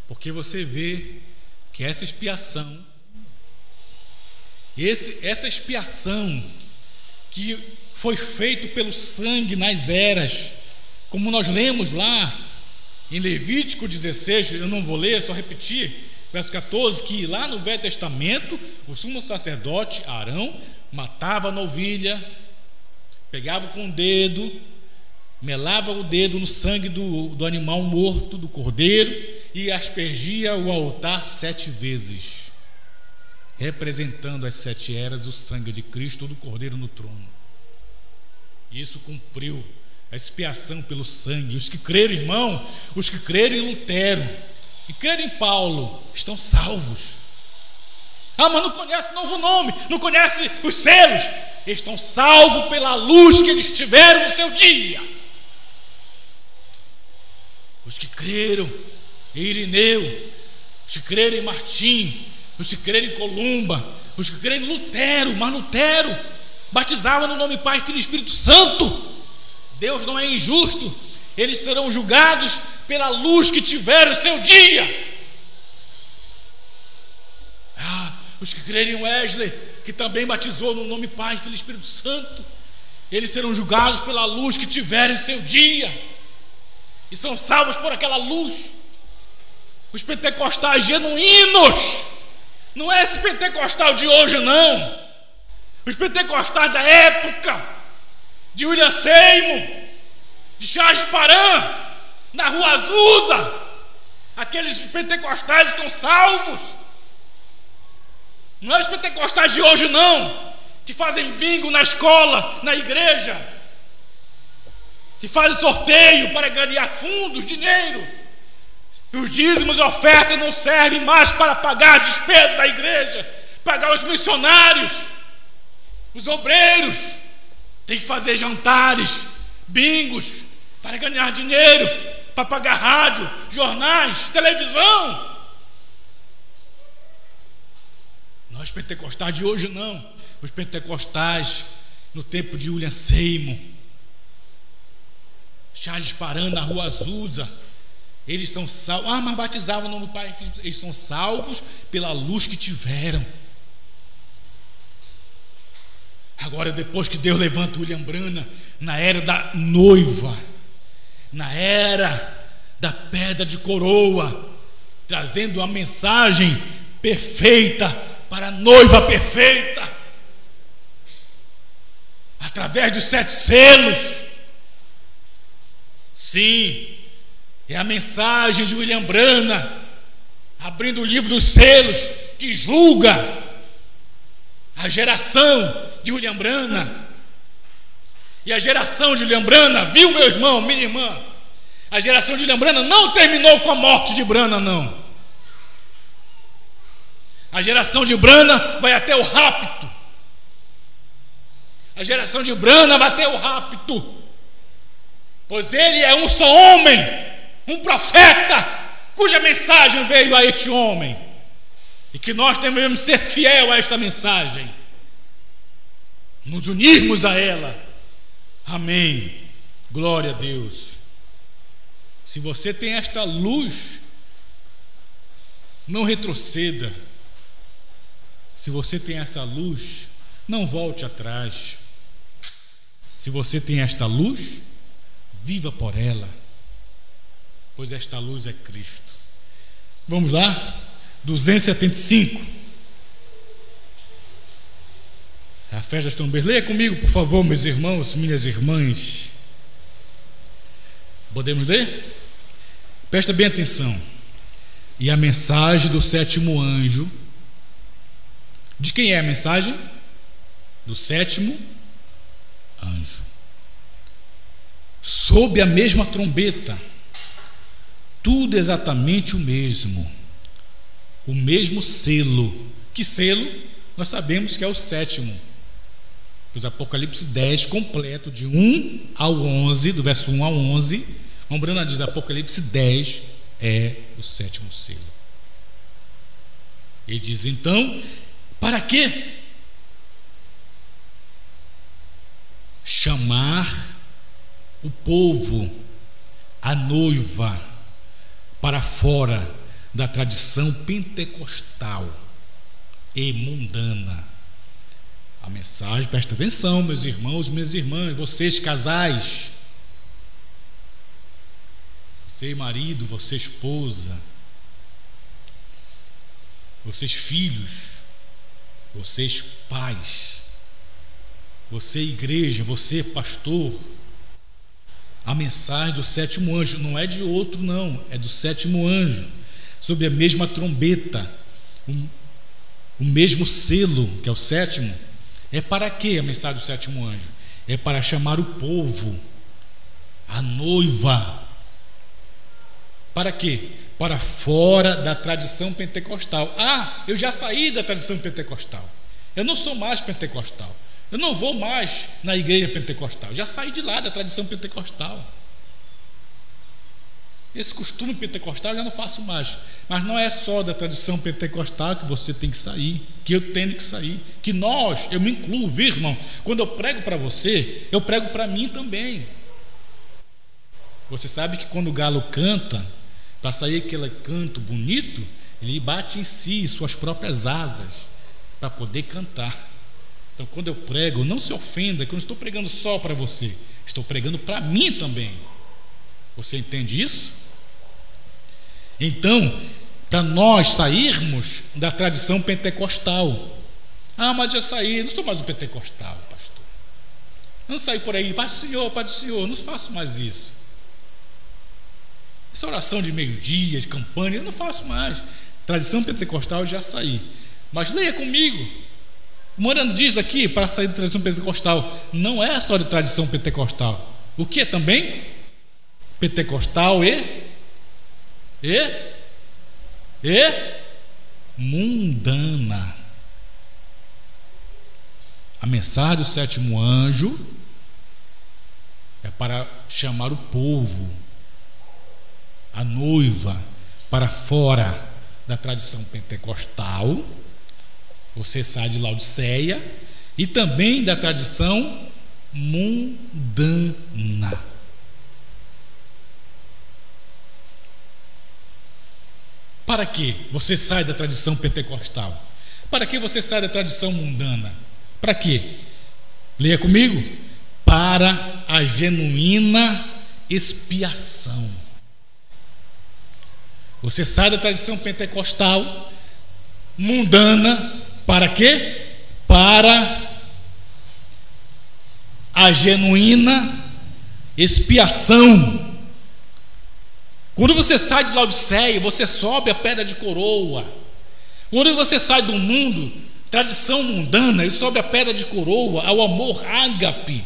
porque você vê que essa expiação, essa expiação que foi feito pelo sangue nas eras, como nós lemos lá em Levítico 16, eu não vou ler, só repetir, verso 14, que lá no Velho Testamento, o sumo sacerdote Arão matava a novilha, pegava com o dedo, melava o dedo no sangue do animal morto, do cordeiro, e aspergia o altar 7 vezes, representando as 7 eras, o sangue de Cristo, do cordeiro no trono. Isso cumpriu a expiação pelo sangue. Os que creram, irmão, os que creram em Lutero e creram em Paulo estão salvos. Ah, mas não conhece o novo nome, não conhece os selos. Eles estão salvos pela luz que eles tiveram no seu dia. Os que creram em Irineu, os que creram em Martim, os que creram em Columba, os que creram em Lutero, mas Lutero batizava no nome Pai, Filho e Espírito Santo. Deus não é injusto, eles serão julgados pela luz que tiveram no seu dia. Os que crerem em Wesley, que também batizou no nome Pai, Filho e Espírito Santo, eles serão julgados pela luz que tiveram em seu dia, e são salvos por aquela luz. Os pentecostais genuínos, não é esse pentecostal de hoje não, os pentecostais da época de William Seymour, de Charles Parham, na Rua Azusa, aqueles pentecostais estão salvos. Não é os pentecostais de hoje não, que fazem bingo na escola, na igreja, que fazem sorteio para ganhar fundos, dinheiro. E os dízimos e ofertas não servem mais para pagar as despesas da igreja, pagar os missionários, os obreiros. Tem que fazer jantares, bingos, para ganhar dinheiro, para pagar rádio, jornais, televisão. Nós pentecostais de hoje não. Os pentecostais no tempo de William Seymour, Charles Parham, na Rua Azusa, eles são salvos. Mas batizavam no nome do Pai e Filho. Eles são salvos pela luz que tiveram. Agora, depois que Deus levanta o William Branham na era da noiva, na era da pedra de coroa, trazendo a mensagem perfeita para a noiva perfeita, através dos 7 selos. Sim, É a mensagem de William Branham, abrindo o livro dos selos, que julga a geração de William Branham. E a geração de William Branham, viu, meu irmão, minha irmã? A geração de William Branham não terminou com a morte de Branham, não. A geração de Branham vai até o rapto. A geração de Branham vai até o rapto. Pois ele é um só homem, um profeta, cuja mensagem veio a este homem. E que nós devemos ser fiel a esta mensagem. Nos unirmos a ela. Amém. Glória a Deus. Se você tem esta luz, não retroceda. Se você tem essa luz, não volte atrás. Se você tem esta luz, viva por ela, pois esta luz é Cristo. Vamos lá? 275. A festa das trombeiras. Leia comigo, por favor, meus irmãos, minhas irmãs. Podemos ler? Presta bem atenção. E a mensagem do sétimo anjo. De quem é a mensagem? Do sétimo anjo. Sob a mesma trombeta, tudo exatamente o mesmo selo. Que selo? Nós sabemos que é o sétimo. Pois Apocalipse 10, completo, de 1 ao 11, do verso 1 ao 11, lembrando, diz, Apocalipse 10 é o sétimo selo. Ele diz, então, para quê? Chamar o povo, a noiva, para fora da tradição pentecostal e mundana. A mensagem, presta atenção, meus irmãos, minhas irmãs, vocês casais, você marido, você esposa, vocês filhos, vocês pais, você igreja, você pastor. A mensagem do sétimo anjo não é de outro, não, é do sétimo anjo, sob a mesma trombeta, o mesmo selo, que é o sétimo. É para quê a mensagem do sétimo anjo? É para chamar o povo, a noiva. Para quê? Para fora da tradição pentecostal. Ah, eu já saí da tradição pentecostal. Eu não sou mais pentecostal. Eu não vou mais na igreja pentecostal. Já saí de lá da tradição pentecostal. Esse costume pentecostal eu já não faço mais. Mas não é só da tradição pentecostal que você tem que sair, que eu tenho que sair, que nós, eu me incluo, viu, irmão? Quando eu prego para você, eu prego para mim também. Você sabe que quando o galo canta, para sair aquele canto bonito, ele bate em si, suas próprias asas, para poder cantar. Então, quando eu prego, não se ofenda, que eu não estou pregando só para você, estou pregando para mim também. Você entende isso? Então, para nós sairmos da tradição pentecostal. Ah, mas já saí, não sou mais um pentecostal, pastor. Eu não saio por aí, Pai do Senhor, não faço mais isso. Essa oração de meio-dia, de campanha, eu não faço mais. Tradição pentecostal eu já saí. Mas leia comigo. O Morano diz aqui, para sair da tradição pentecostal, não é só de tradição pentecostal. O que é também? Pentecostal e mundana. A mensagem do sétimo anjo é para chamar o povo, a noiva, para fora da tradição pentecostal. Você sai de Laodiceia, e também da tradição mundana. Para que você sai da tradição pentecostal? Para que você sai da tradição mundana? Para quê? Leia comigo. Para a genuína expiação. Você sai da tradição pentecostal mundana. Para quê? Para a genuína expiação. Quando você sai de Laodiceia, você sobe a pedra de coroa. Quando você sai do mundo, tradição mundana, e sobe a pedra de coroa ao amor ágape.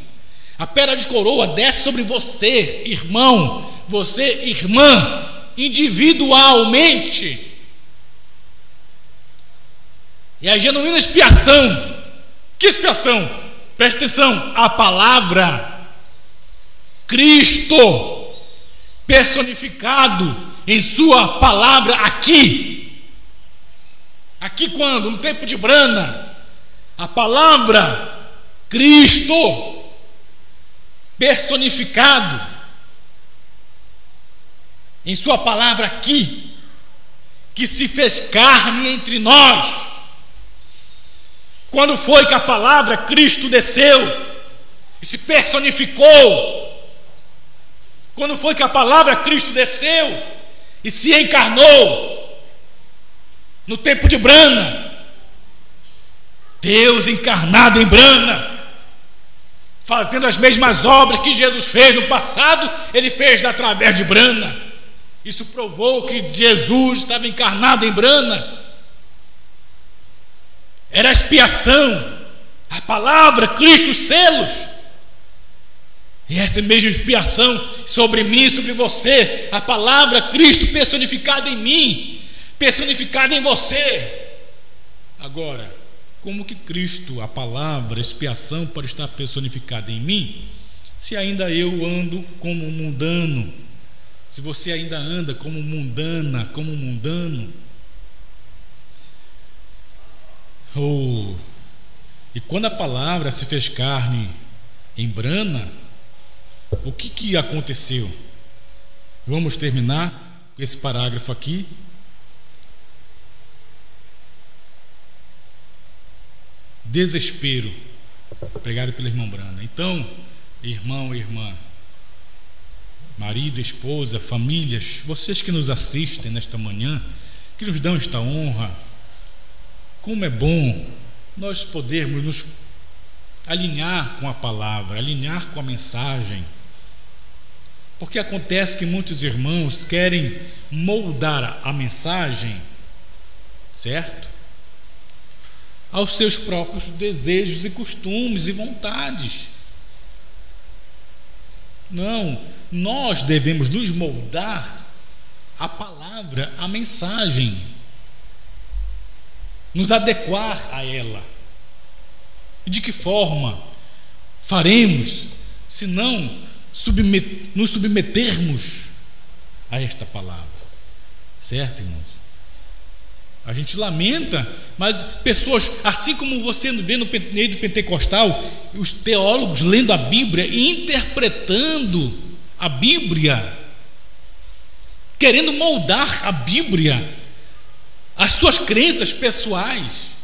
A pedra de coroa desce sobre você, irmão, você, irmã, individualmente. E a genuína expiação. Que expiação? Preste atenção, a palavra Cristo personificado em sua palavra aqui. Aqui quando? No tempo de Brana. A palavra Cristo personificado em sua palavra aqui, que se fez carne entre nós. Quando foi que a palavra Cristo desceu e se personificou? Quando foi que a palavra Cristo desceu e se encarnou? No tempo de Brana. Deus encarnado em Brana, fazendo as mesmas obras que Jesus fez no passado, ele fez através de Brana. Isso provou que Jesus estava encarnado em Brana. Era a expiação, a palavra, Cristo, os selos. E essa mesma expiação sobre mim, sobre você, a palavra Cristo personificada em mim, personificada em você. Agora, como que Cristo, a palavra, a expiação, pode estar personificada em mim, se ainda eu ando como mundano? Se você ainda anda como mundana, como mundano? E quando a palavra se fez carne em Brana, o que aconteceu? Vamos terminar com esse parágrafo aqui. Desespero, pregado pelo irmão Brana. Então, irmão e irmã, marido, esposa, famílias, vocês que nos assistem nesta manhã, que nos dão esta honra, como é bom nós podermos nos alinhar com a palavra, alinhar com a mensagem, porque acontece que muitos irmãos querem moldar a mensagem, certo? Aos seus próprios desejos e costumes e vontades. Não, nós devemos nos moldar à palavra, à mensagem, nos adequar a ela. De que forma faremos se não nos submetermos a esta palavra? Certo, irmãos? A gente lamenta, mas pessoas, assim como você vê no meio do pentecostal, os teólogos lendo a Bíblia e interpretando a Bíblia, querendo moldar a Bíblia às suas crenças pessoais.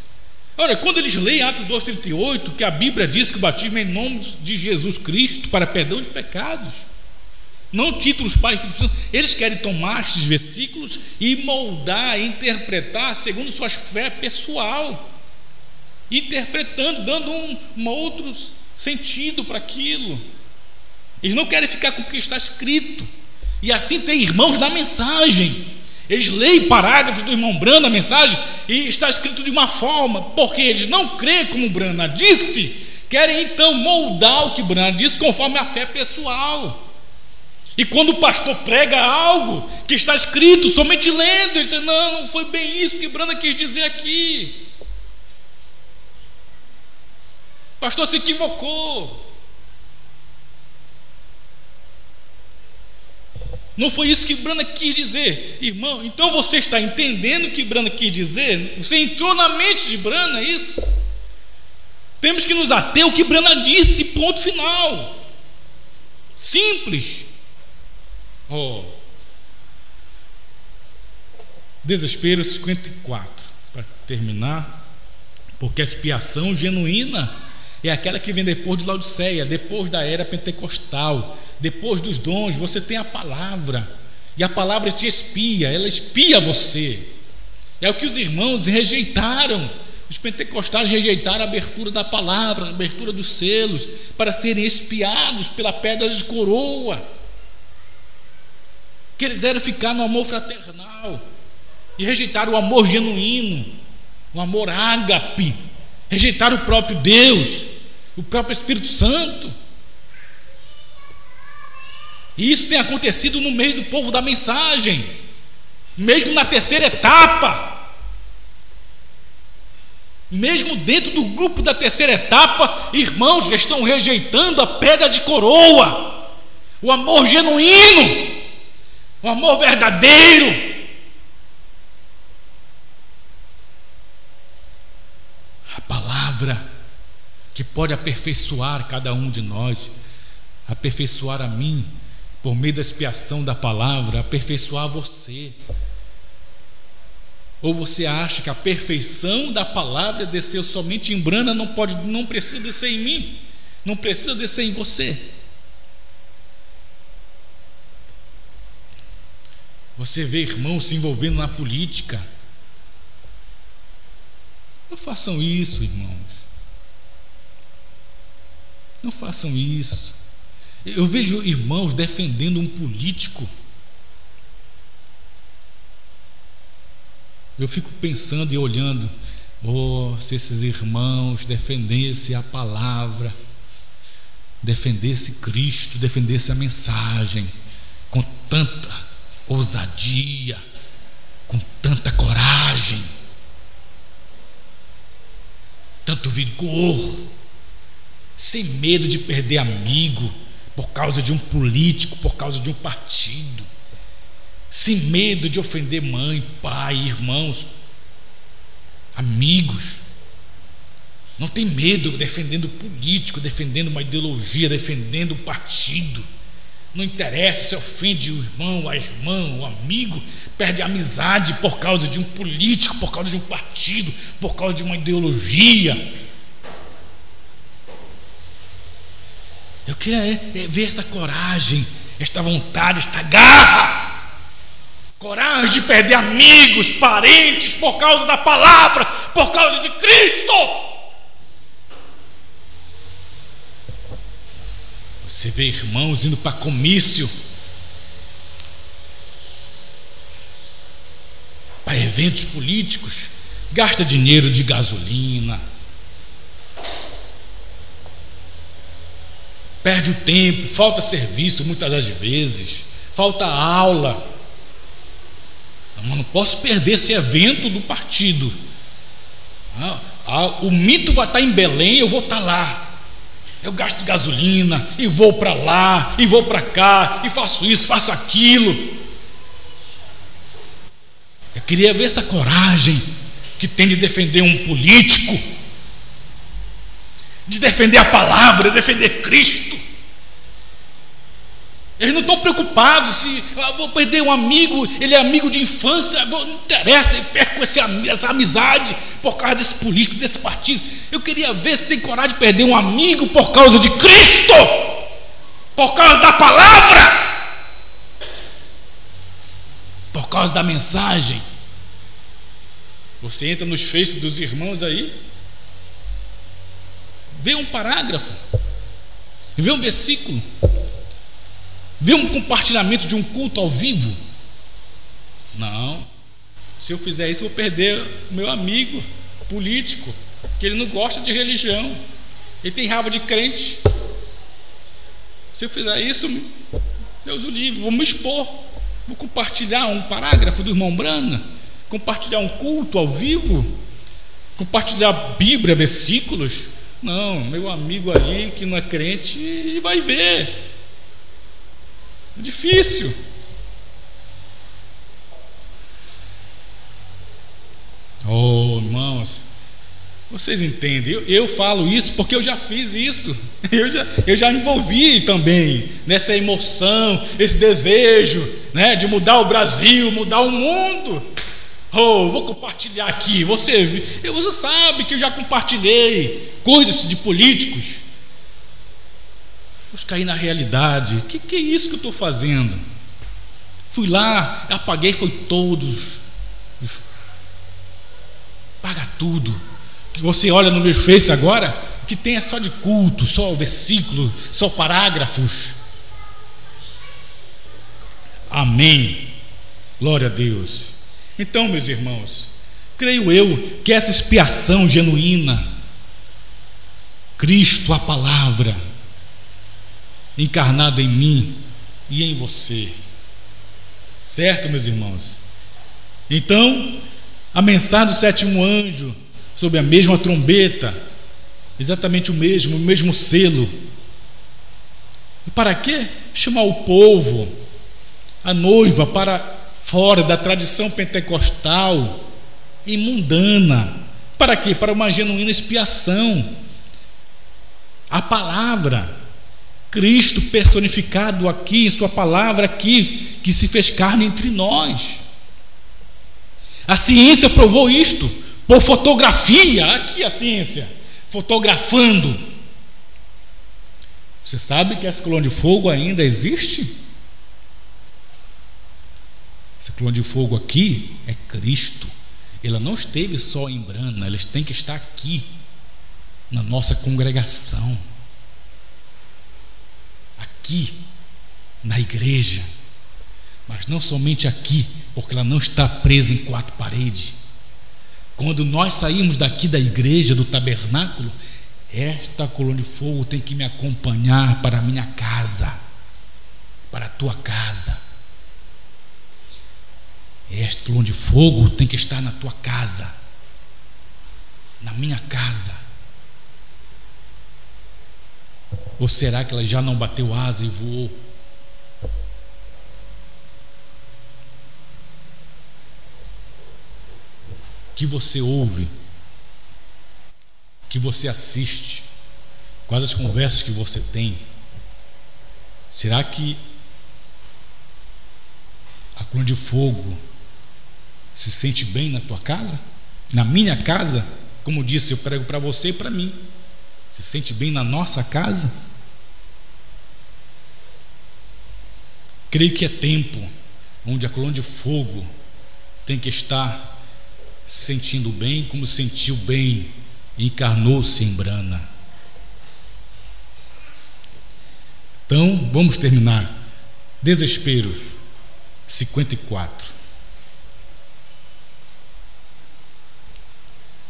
Olha, quando eles leem Atos 2,38, que a Bíblia diz que o batismo é em nome de Jesus Cristo para perdão de pecados, não títulos Pai, Filho e Espírito Santo, eles querem tomar esses versículos e moldar, interpretar segundo sua fé pessoal, interpretando, dando um outro sentido para aquilo. Eles não querem ficar com o que está escrito. E assim tem irmãos na mensagem, eles leem parágrafos do irmão Brana, a mensagem, e está escrito de uma forma, porque eles não creem como Brana disse, querem então moldar o que Brana disse conforme a fé pessoal. E quando o pastor prega algo que está escrito, somente lendo, ele diz: não foi bem isso que Brana quis dizer aqui. O pastor se equivocou. Não foi isso que Brana quis dizer, irmão. Então você está entendendo o que Brana quis dizer? Você entrou na mente de Brana, isso? Temos que nos ater ao que Brana disse, ponto final. Simples. Desespero 54, para terminar, porque a expiação genuína é aquela que vem depois de Laodiceia, depois da era pentecostal, depois dos dons. Você tem a palavra, e a palavra te expia, ela expia você. É o que os irmãos rejeitaram. Os pentecostais rejeitaram a abertura da palavra, a abertura dos selos, para serem espiados pela pedra de coroa. quiseram ficar no amor fraternal e rejeitaram o amor genuíno, o amor ágape, rejeitaram o próprio Deus, o próprio Espírito Santo. E isso tem acontecido no meio do povo da mensagem, mesmo na terceira etapa. Mesmo dentro do grupo da terceira etapa, irmãos já estão rejeitando a pedra de coroa, o amor genuíno, o amor verdadeiro. A palavra que pode aperfeiçoar cada um de nós, aperfeiçoar a mim, por meio da expiação da palavra, aperfeiçoar você. Ou você acha que a perfeição da palavra desceu somente em Brana, não precisa descer em mim, não precisa descer em você? Você vê irmãos se envolvendo na política. Não façam isso, irmãos. Não façam isso. Eu vejo irmãos defendendo um político. Eu fico pensando e olhando, se esses irmãos defendessem a palavra, defendessem Cristo, defendessem a mensagem com tanta ousadia, com tanta coragem, tanto vigor, sem medo de perder amigo por causa de um político, por causa de um partido, sem medo de ofender mãe, pai, irmãos, amigos. Não tem medo defendendo político, defendendo uma ideologia, defendendo um partido. Não interessa se ofende o irmão, a irmã, o amigo, perde a amizade por causa de um político, por causa de um partido, por causa de uma ideologia. Eu queria ver esta coragem, esta vontade, esta garra. Coragem de perder amigos, parentes, por causa da palavra, por causa de Cristo. Você vê irmãos indo para comício, para eventos políticos, gasta dinheiro de gasolina, perde o tempo, falta serviço muitas das vezes, falta aula. Eu não posso perder esse evento do partido. O mito vai estar em Belém, eu vou estar lá. Eu gasto gasolina e vou para lá e vou para cá e faço isso, faço aquilo. Eu queria ver essa coragem que tem de defender um político, de defender a palavra, de defender Cristo. Eles não estão preocupados se vou perder um amigo, ele é amigo de infância, não interessa, eu perco essa amizade por causa desse político, desse partido. Eu queria ver se tem coragem de perder um amigo por causa de Cristo, por causa da palavra, por causa da mensagem. Você entra nos Face dos irmãos aí, vê um parágrafo, vê um versículo, vê um compartilhamento de um culto ao vivo. Não, se eu fizer isso, eu vou perder o meu amigo político, que ele não gosta de religião, ele tem raiva de crente. Se eu fizer isso, Deus o livre, vou me expor, vou compartilhar um parágrafo do irmão Brana, compartilhar um culto ao vivo, compartilhar Bíblia, versículos. Não, meu amigo ali que não é crente, ele vai ver. É difícil. Oh, irmãos, vocês entendem? Eu falo isso porque eu já fiz isso. Eu já me envolvi também nessa emoção, esse desejo, né, de mudar o Brasil, mudar o mundo. Oh, vou compartilhar aqui. Você sabe que eu já compartilhei coisas de políticos. Vamos cair na realidade. O que é isso que eu estou fazendo? Fui lá, apaguei, foi todos. Paga tudo. Que você olha no meu Face agora, o que tem é só de culto, só versículo, só parágrafos. Amém. Glória a Deus. Então, meus irmãos, creio eu que essa expiação genuína, Cristo, a palavra, encarnado em mim e em você, certo, meus irmãos? Então, a mensagem do sétimo anjo, sob a mesma trombeta, exatamente o mesmo selo. E para quê? Chamar o povo, a noiva, para fora da tradição pentecostal e mundana. Para quê? Para uma genuína expiação. A palavra, Cristo personificado aqui, em sua palavra aqui, que se fez carne entre nós. A ciência provou isto por fotografia. Aqui a ciência fotografando. Você sabe que essa coluna de fogo ainda existe? Essa coluna de fogo aqui é Cristo. Ela não esteve só em Brana, ela tem que estar aqui na nossa congregação, aqui na igreja, mas não somente aqui, porque ela não está presa em quatro paredes. Quando nós saímos daqui da igreja, do tabernáculo, esta coluna de fogo tem que me acompanhar para a minha casa, para a tua casa. Esta coluna de fogo tem que estar na tua casa, na minha casa. Ou será que ela já não bateu asa e voou? Que você ouve, que você assiste, quais as conversas que você tem? Será que a coluna de fogo se sente bem na tua casa? Na minha casa? Como disse, eu prego para você e para mim. Se sente bem na nossa casa? Creio que é tempo onde a coluna de fogo tem que estar se sentindo bem, como se sentiu bem e encarnou-se em Brana. Então, vamos terminar. Desesperos 54.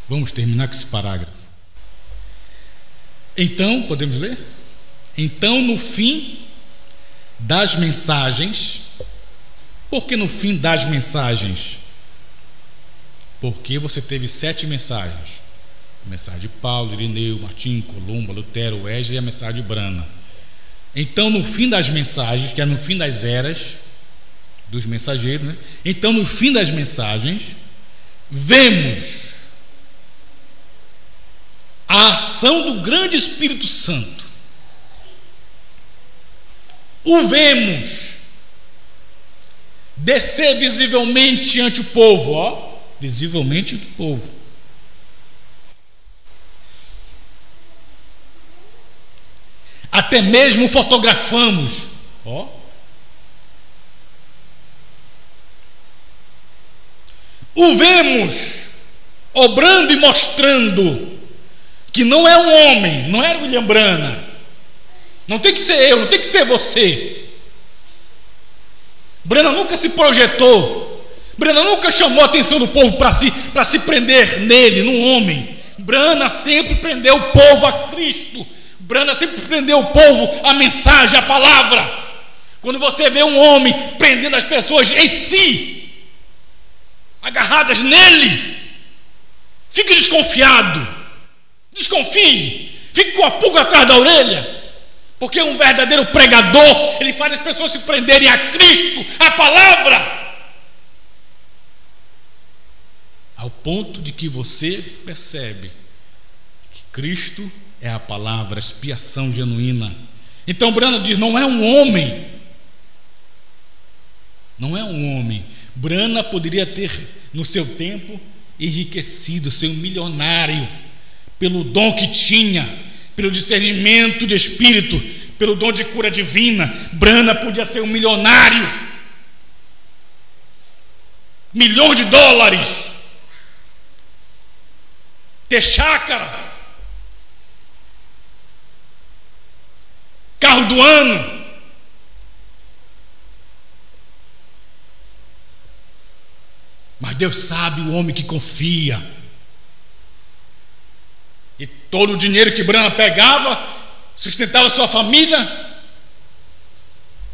Vamos terminar com esse parágrafo. Então, podemos ler? Então, no fim das mensagens, por que no fim das mensagens? Porque você teve 7 mensagens: a mensagem de Paulo, Irineu, Martim, Columba, Lutero, Wesley e a mensagem de Brana. Então, no fim das mensagens, que é no fim das eras dos mensageiros, né? Então, no fim das mensagens, vemos a ação do grande Espírito Santo. O vemos descer visivelmente ante o povo, ó, visivelmente ante o povo. Até mesmo fotografamos, ó. O vemos obrando e mostrando que não é um homem, não era William Brana, não tem que ser eu, não tem que ser você. Brana nunca se projetou, Brana nunca chamou a atenção do povo para se prender nele, num homem. Brana sempre prendeu o povo a Cristo. Brana sempre prendeu o povo à mensagem, à palavra. Quando você vê um homem prendendo as pessoas em si, agarradas nele, fique desconfiado, desconfie, fique com a pulga atrás da orelha, porque um verdadeiro pregador, ele faz as pessoas se prenderem a Cristo, a palavra, ao ponto de que você percebe que Cristo é a palavra, a expiação genuína. Então Brana diz: não é um homem, não é um homem. Brana poderia ter no seu tempo enriquecido, ser um milionário, pelo dom que tinha, pelo discernimento de espírito, pelo dom de cura divina. Brana podia ser um milionário, milhões de dólares, ter chácara, carro do ano. Deus sabe o homem que confia. E todo o dinheiro que Brana pegava sustentava sua família.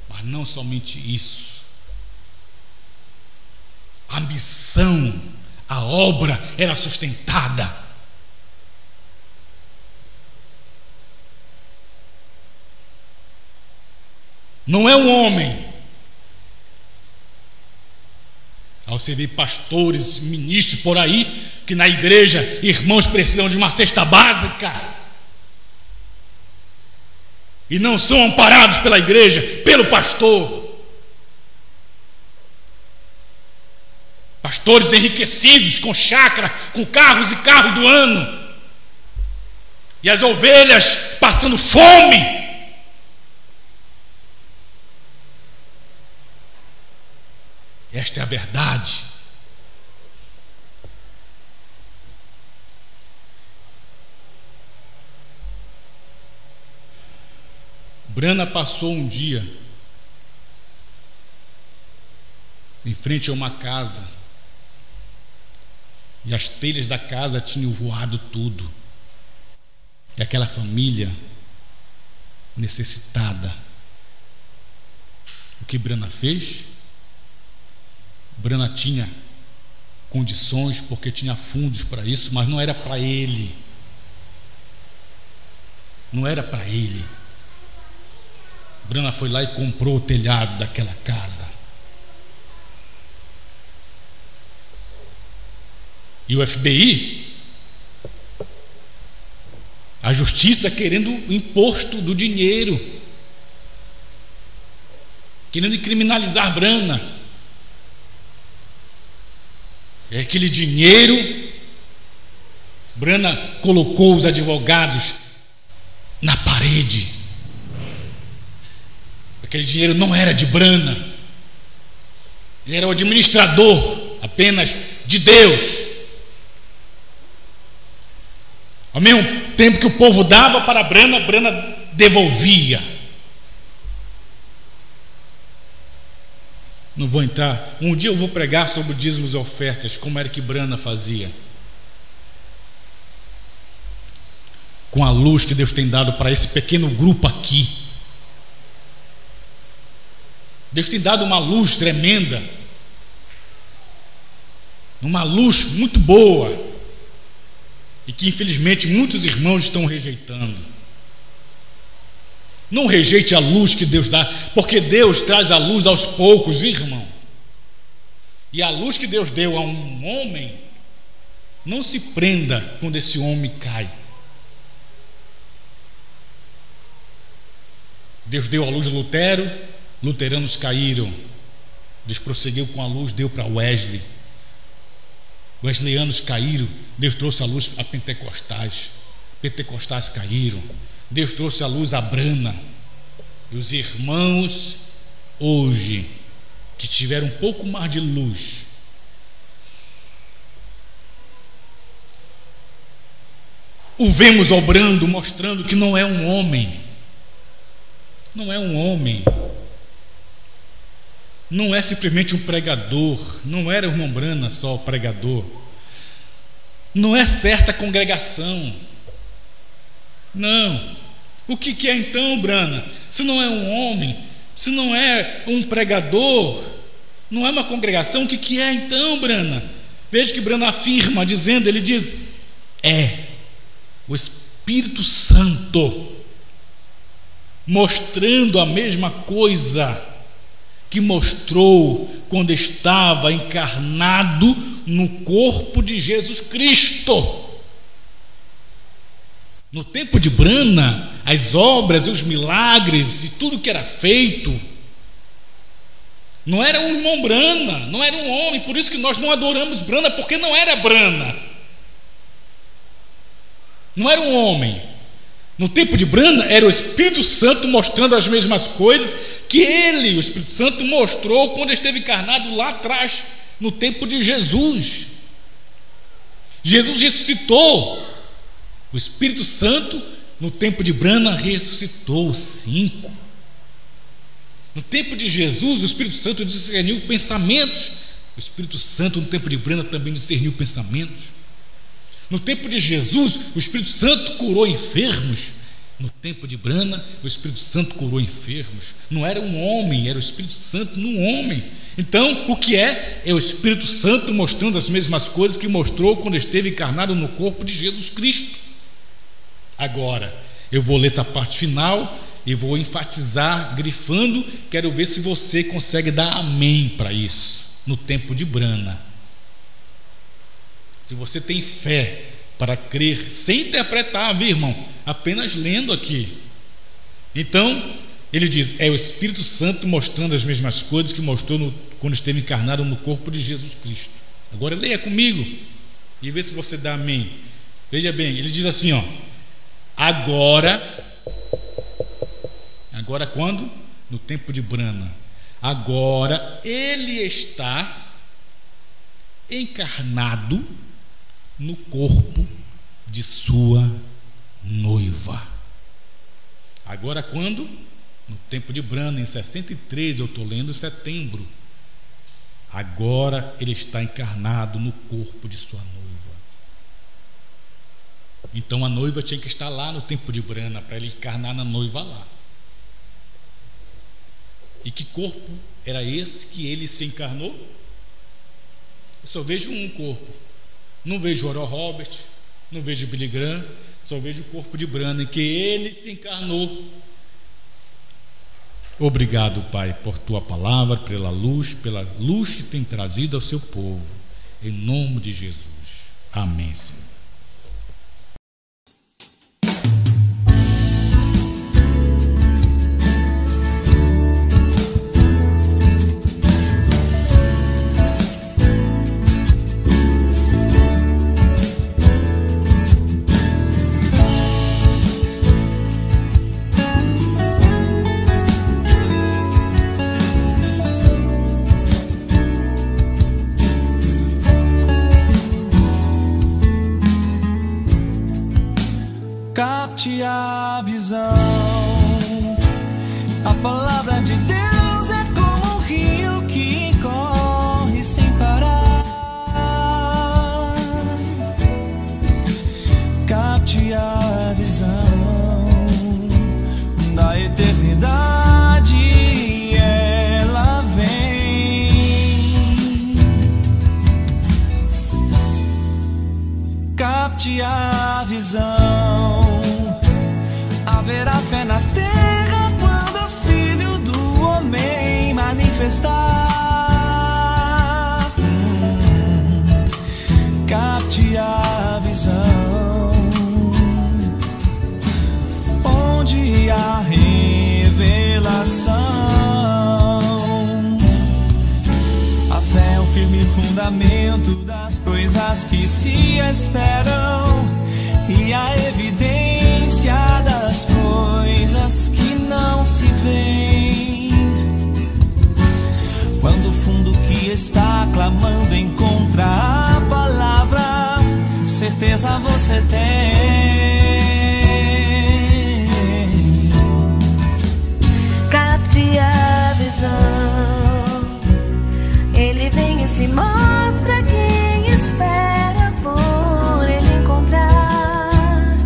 Mas não somente isso. A missão, a obra era sustentada. Não é um homem. Ao você ver pastores, ministros por aí, que na igreja irmãos precisam de uma cesta básica e não são amparados pela igreja, pelo pastor. Pastores enriquecidos com chácara, com carros e carros do ano, e as ovelhas passando fome. Esta é a verdade. Brana passou um dia em frente a uma casa e as telhas da casa tinham voado tudo. E aquela família necessitada. O que Brana fez? Brana tinha condições porque tinha fundos para isso, mas não era para ele. Não era para ele. Brana foi lá e comprou o telhado daquela casa. E o FBI, a justiça querendo o imposto do dinheiro, querendo criminalizar Brana. É aquele dinheiro, Brana colocou os advogados na parede. Aquele dinheiro não era de Brana, ele era o administrador apenas de Deus. Ao mesmo tempo que o povo dava para Brana, Brana devolvia. Não vou entrar. Um dia eu vou pregar sobre dízimos e ofertas, como era que Brana fazia. Com a luz que Deus tem dado para esse pequeno grupo aqui. Deus tem dado uma luz tremenda. Uma luz muito boa. E que infelizmente muitos irmãos estão rejeitando. Não rejeite a luz que Deus dá, porque Deus traz a luz aos poucos, viu, irmão? E a luz que Deus deu a um homem, não se prenda quando esse homem cai. Deus deu a luz a Lutero, luteranos caíram. Deus prosseguiu com a luz, deu para Wesley. Wesleyanos caíram, Deus trouxe a luz a pentecostais. Pentecostais caíram, Deus trouxe a luz a Brana. E os irmãos hoje que tiveram um pouco mais de luz, o vemos obrando, mostrando que não é um homem. Não é um homem. Não é simplesmente um pregador. Não era o irmão Brana só o pregador. Não é certa congregação. Não. O que é então, Brana? Se não é um homem, se não é um pregador, não é uma congregação, o que é então, Brana? Veja que Brana afirma, dizendo, ele diz, é o Espírito Santo mostrando a mesma coisa que mostrou quando estava encarnado no corpo de Jesus Cristo. No tempo de Brana, as obras, os milagres e tudo que era feito, não era um irmão Brana, não era um homem. Por isso que nós não adoramos Brana, porque não era Brana, não era um homem. No tempo de Brana era o Espírito Santo mostrando as mesmas coisas que ele, o Espírito Santo, mostrou quando esteve encarnado lá atrás, no tempo de Jesus. Jesus ressuscitou. O Espírito Santo, no tempo de Brana, ressuscitou os 5. No tempo de Jesus, o Espírito Santo discerniu pensamentos O Espírito Santo no tempo de Brana também discerniu pensamentos. No tempo de Jesus, o Espírito Santo curou enfermos. No tempo de Brana, o Espírito Santo curou enfermos. Não era um homem, era o Espírito Santo no homem. Então, o que é? É o Espírito Santo mostrando as mesmas coisas que mostrou quando esteve encarnado no corpo de Jesus Cristo. Agora, eu vou ler essa parte final e vou enfatizar, grifando. Quero ver se você consegue dar amém para isso no tempo de Brana. Se você tem fé para crer, sem interpretar, viu, irmão? Apenas lendo aqui. Então, ele diz, é o Espírito Santo mostrando as mesmas coisas que mostrou quando esteve encarnado no corpo de Jesus Cristo. Agora leia comigo e vê se você dá amém. Veja bem, ele diz assim, ó: agora quando? No tempo de Brana. Agora ele está encarnado no corpo de sua noiva. Agora quando? No tempo de Brana, em 63, eu estou lendo setembro. Agora ele está encarnado no corpo de sua noiva. Então a noiva tinha que estar lá no tempo de Brana, para ele encarnar na noiva lá. E que corpo era esse que ele se encarnou? Eu só vejo um corpo. Não vejo Oral Robert, não vejo Billy Graham, só vejo o corpo de Brana, em que ele se encarnou. Obrigado, Pai, por tua palavra, pela luz que tem trazido ao seu povo. Em nome de Jesus. Amém, Senhor. Capte a visão. A palavra de Deus é como um rio que corre sem parar. Capte a visão da eternidade, ela vem. Capte a visão. Haverá fé na terra quando o Filho do Homem manifestar. Capte a visão, onde há revelação. A fé é o firme fundamento das coisas que se esperam e a evidência das coisas que não se veem. Quando o fundo que está clamando encontra a palavra, certeza você tem. Capte a visão, ele vem e se mostra quem espera por ele encontrar.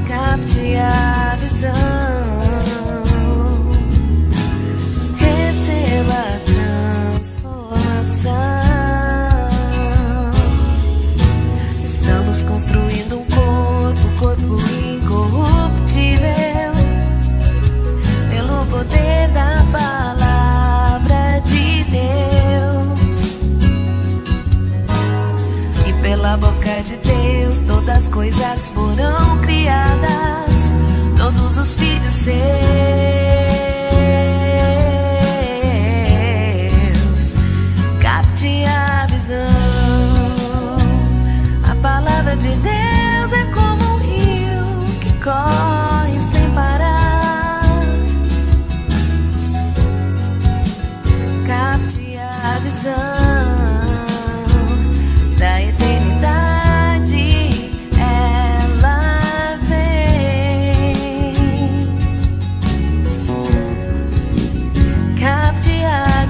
Capte a visão, receba a transformação. Estamos construindo um corpo incorruptível, pelo poder da palavra de Deus. E pela boca de Deus todas as coisas foram criadas, todos os filhos seus. Capte a visão, a palavra de Deus é como um rio que corre sem parar. Capte a visão da eternidade, ela vem. Capte a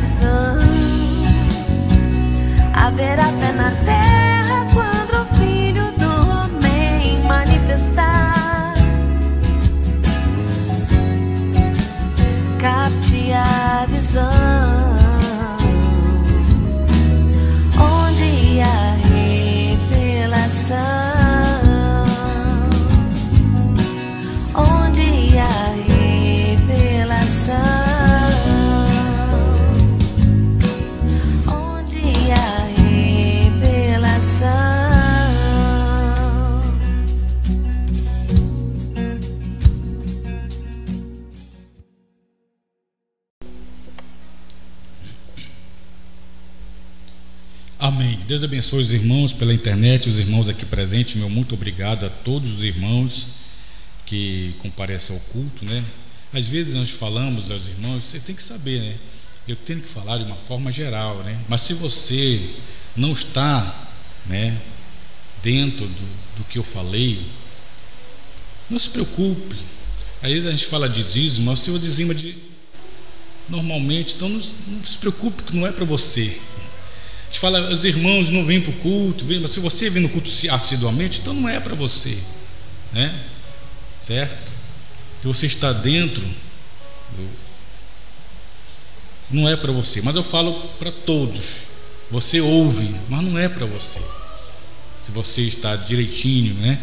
Amém. Deus abençoe os irmãos pela internet, os irmãos aqui presentes. Meu muito obrigado a todos os irmãos que comparecem ao culto, né? Às vezes nós falamos aos irmãos, você tem que saber, né? Eu tenho que falar de uma forma geral, né? Mas se você não está, né, dentro do que eu falei, não se preocupe. Às vezes a gente fala de dízimo, mas o senhor dizima normalmente, então não se preocupe, que não é para você. A gente fala, os irmãos não vêm para o culto, mas se você vem no culto assiduamente, então não é para você, né? Certo? Se você está dentro, não é para você. Mas eu falo para todos. Você ouve, mas não é para você. Se você está direitinho, né,